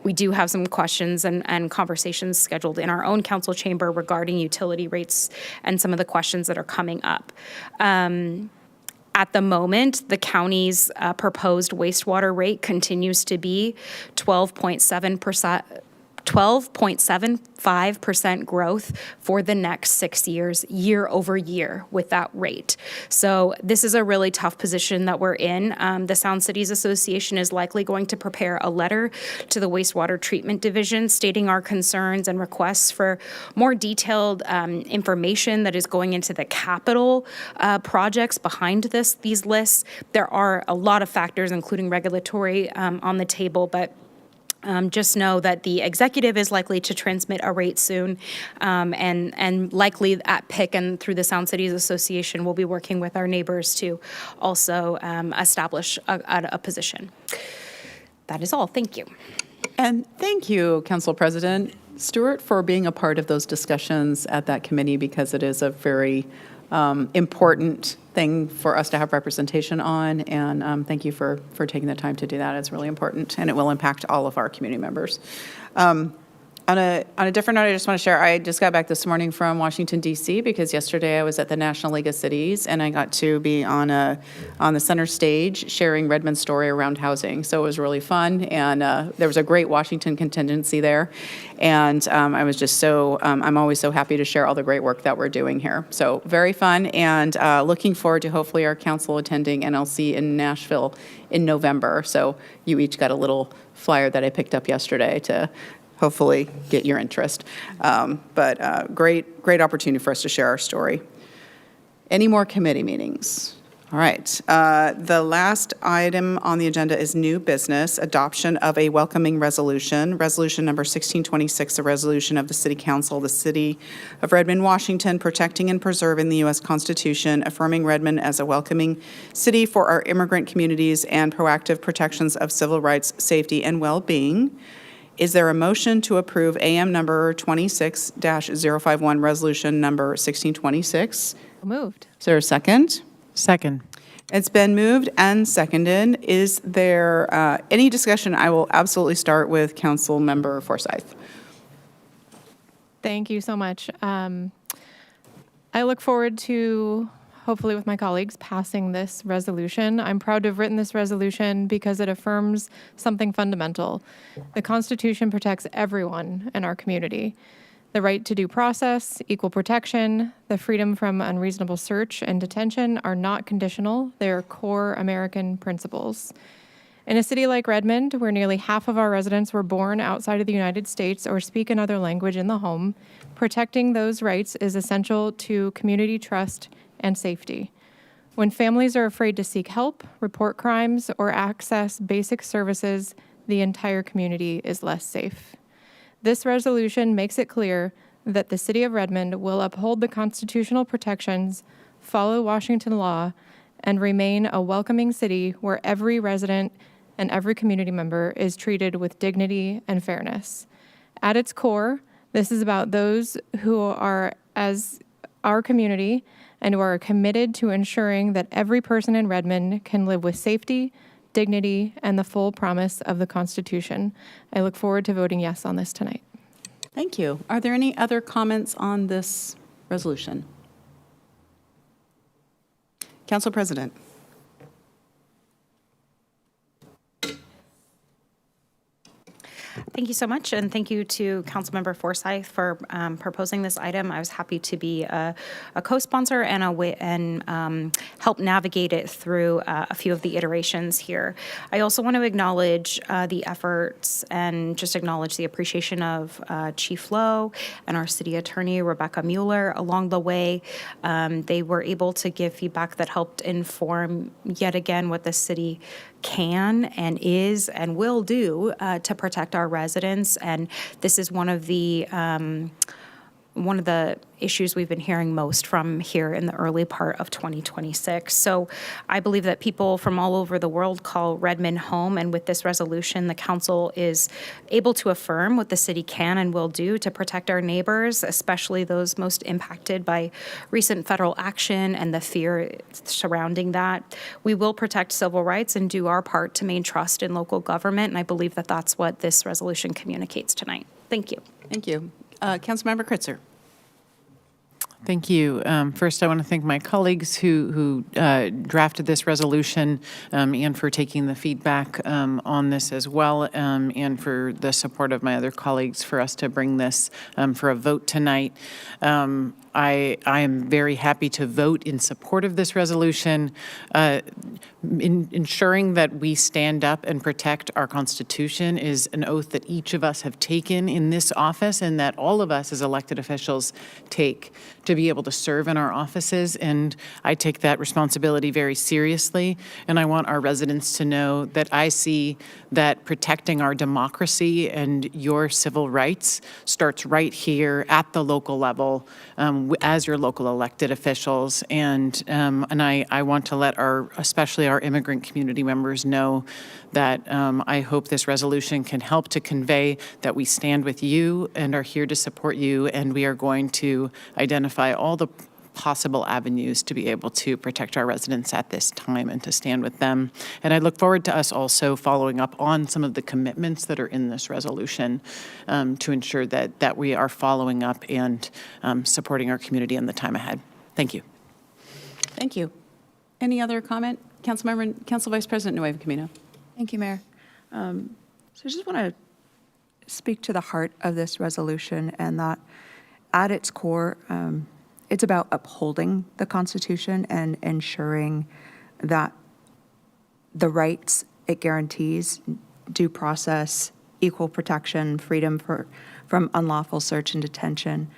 We do have some questions and conversations scheduled in our own council chamber regarding utility rates and some of the questions that are coming up. At the moment, the county's proposed wastewater rate continues to be 12.75% growth for the next 6 years, year over year, with that rate. So this is a really tough position that we're in. The Sound Cities Association is likely going to prepare a letter to the Wastewater Treatment Division stating our concerns and requests for more detailed information that is going into the capital projects behind these lists. There are a lot of factors, including regulatory, on the table, but just know that the executive is likely to transmit a rate soon, and likely at PIC and through the Sound Cities Association, we'll be working with our neighbors to also establish a position. That is all. Thank you. And thank you, Council President Stewart, for being a part of those discussions at that committee, because it is a very important thing for us to have representation on, and thank you for taking the time to do that. It's really important, and it will impact all of our community members. On a different note, I just want to share, I just got back this morning from Washington, D.C., because yesterday I was at the National League of Cities, and I got to be on the center stage sharing Redmond's story around housing. So it was really fun, and there was a great Washington contingency there. And I was just I'm always so happy to share all the great work that we're doing here. So very fun, and looking forward to hopefully our council attending NLC in Nashville in November. So you each got a little flyer that I picked up yesterday to hopefully get your interest. But great opportunity for us to share our story. Any more committee meetings? All right. The last item on the agenda is new business, adoption of a welcoming resolution. Resolution number 1626, a resolution of the City Council of the City of Redmond, Washington, protecting and preserving the U.S. Constitution, affirming Redmond as a welcoming city for our immigrant communities, and proactive protections of civil rights, safety, and well-being. Is there a motion to approve AM number 26-051, resolution number 1626? Moved. Is there a second? Second. It's been moved and seconded. Is there any discussion? I will absolutely start with Council Member Forsyth. Thank you so much. I look forward to, hopefully with my colleagues, passing this resolution. I'm proud to have written this resolution because it affirms something fundamental. The Constitution protects everyone in our community. The right to due process, equal protection, the freedom from unreasonable search and detention are not conditional. They are core American principles. In a city like Redmond, where nearly half of our residents were born outside of the United States or speak another language in the home, protecting those rights is essential to community trust and safety. When families are afraid to seek help, report crimes, or access basic services, the entire community is less safe. This resolution makes it clear that the City of Redmond will uphold the constitutional protections, follow Washington law, and remain a welcoming city where every resident and every community member is treated with dignity and fairness. At its core, this is about those who are as our community and who are committed to ensuring that every person in Redmond can live with safety, dignity, and the full promise of the Constitution. I look forward to voting yes on this tonight. Thank you. Are there any other comments on this resolution? Council President. Thank you so much, and thank you to Councilmember Forsyth for proposing this item. I was happy to be a co-sponsor and help navigate it through a few of the iterations here. I also want to acknowledge the efforts and just acknowledge the appreciation of Chief Lowe and our City Attorney, Rebecca Mueller. Along the way, they were able to give feedback that helped inform, yet again, what the city can and is and will do to protect our residents. And this is one of the issues we've been hearing most from here in the early part of 2026. So I believe that people from all over the world call Redmond home, and with this resolution, the council is able to affirm what the city can and will do to protect our neighbors, especially those most impacted by recent federal action and the fear surrounding that. We will protect civil rights and do our part to maintain trust in local government, and I believe that that's what this resolution communicates tonight. Thank you. Thank you. Councilmember Kritzer. Thank you. First, I want to thank my colleagues who drafted this resolution and for taking the feedback on this as well, and for the support of my other colleagues for us to bring this for a vote tonight. I am very happy to vote in support of this resolution, ensuring that we stand up and protect our Constitution is an oath that each of us have taken in this office and that all of us as elected officials take to be able to serve in our offices. And I take that responsibility very seriously. And I want our residents to know that I see that protecting our democracy and your civil rights starts right here at the local level, as your local elected officials. And I want to let especially our immigrant community members know that I hope this resolution can help to convey that we stand with you and are here to support you, and we are going to identify all the possible avenues to be able to protect our residents at this time and to stand with them. And I look forward to us also following up on some of the commitments that are in this resolution to ensure that we are following up and supporting our community in the time ahead. Thank you. Thank you. Any other comment? Council Vice President Nueva Camino. Thank you, Mayor. So I just want to speak to the heart of this resolution, and that at its core, it's about upholding the Constitution and ensuring that the rights it guarantees, due process, equal protection, freedom from unlawful search and detention,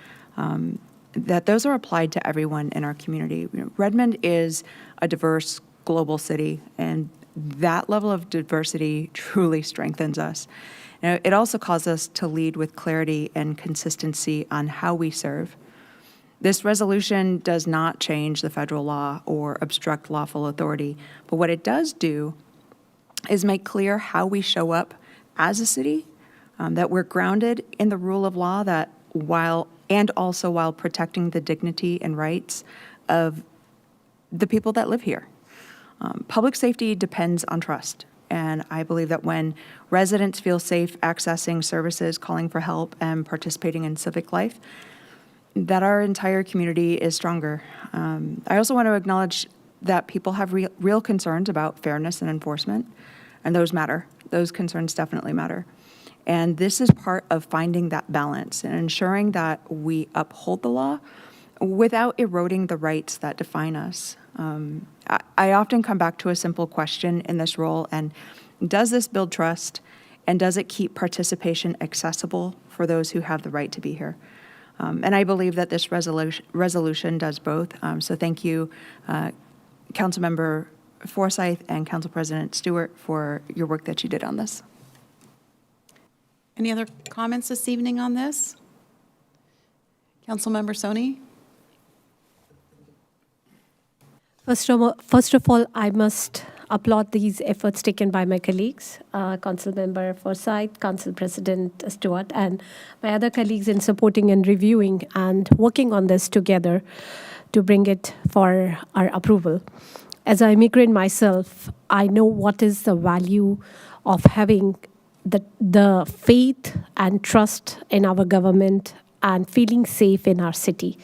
that those are applied to everyone in our community. Redmond is a diverse global city, and that level of diversity truly strengthens us. It also calls us to lead with clarity and consistency on how we serve. This resolution does not change the federal law or obstruct lawful authority, but what it does do is make clear how we show up as a city, that we're grounded in the rule of law, that while protecting the dignity and rights of the people that live here. Public safety depends on trust, and I believe that when residents feel safe accessing services, calling for help, and participating in civic life, that our entire community is stronger. I also want to acknowledge that people have real concerns about fairness and enforcement, and those matter. Those concerns definitely matter. And this is part of finding that balance and ensuring that we uphold the law without eroding the rights that define us. I often come back to a simple question in this role, and does this build trust, and does it keep participation accessible for those who have the right to be here? And I believe that this resolution does both. So thank you, Councilmember Forsyth and Council President Stewart, for your work that you did on this. Any other comments this evening on this? Councilmember Soni? First of all, I must applaud these efforts taken by my colleagues, Councilmember Forsyth, Council President Stewart, and my other colleagues in supporting and reviewing and working on this together to bring it for our approval. As an immigrant myself, I know what is the value of having the faith and trust in our government and feeling safe in our city.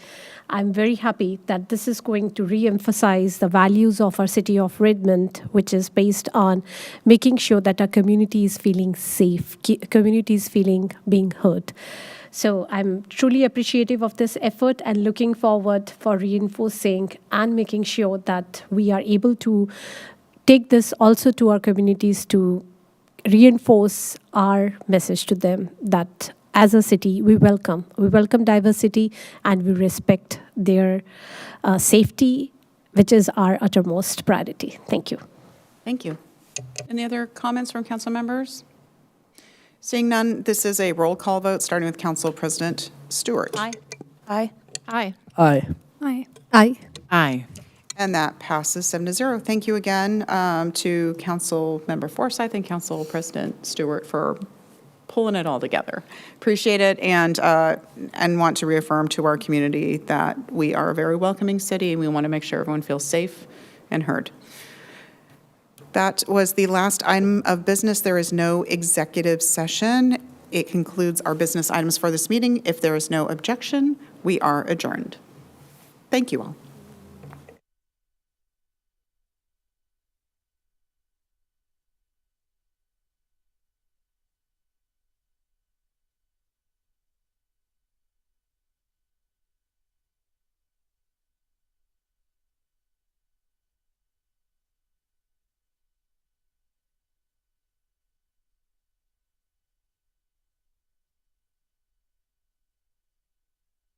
I'm very happy that this is going to re-emphasize the values of our city of Redmond, which is based on making sure that our community is feeling safe, community is feeling being heard. So I'm truly appreciative of this effort and looking forward for reinforcing and making sure that we are able to take this also to our communities to reinforce our message to them that as a city, we welcome diversity and we respect their safety, which is our uttermost priority. Thank you. Thank you. Any other comments from council members? Seeing none, this is a roll call vote, starting with Council President Stewart. Aye. Aye. Aye. Aye. Aye. Aye. Aye. And that passes 7-0. Thank you again to Council Member Forsyth and Council President Stewart for pulling it all together. Appreciate it, and want to reaffirm to our community that we are a very welcoming city and we want to make sure everyone feels safe and heard. That was the last item of business. There is no executive session. It concludes our business items for this meeting. If there is no objection, we are adjourned. Thank you all.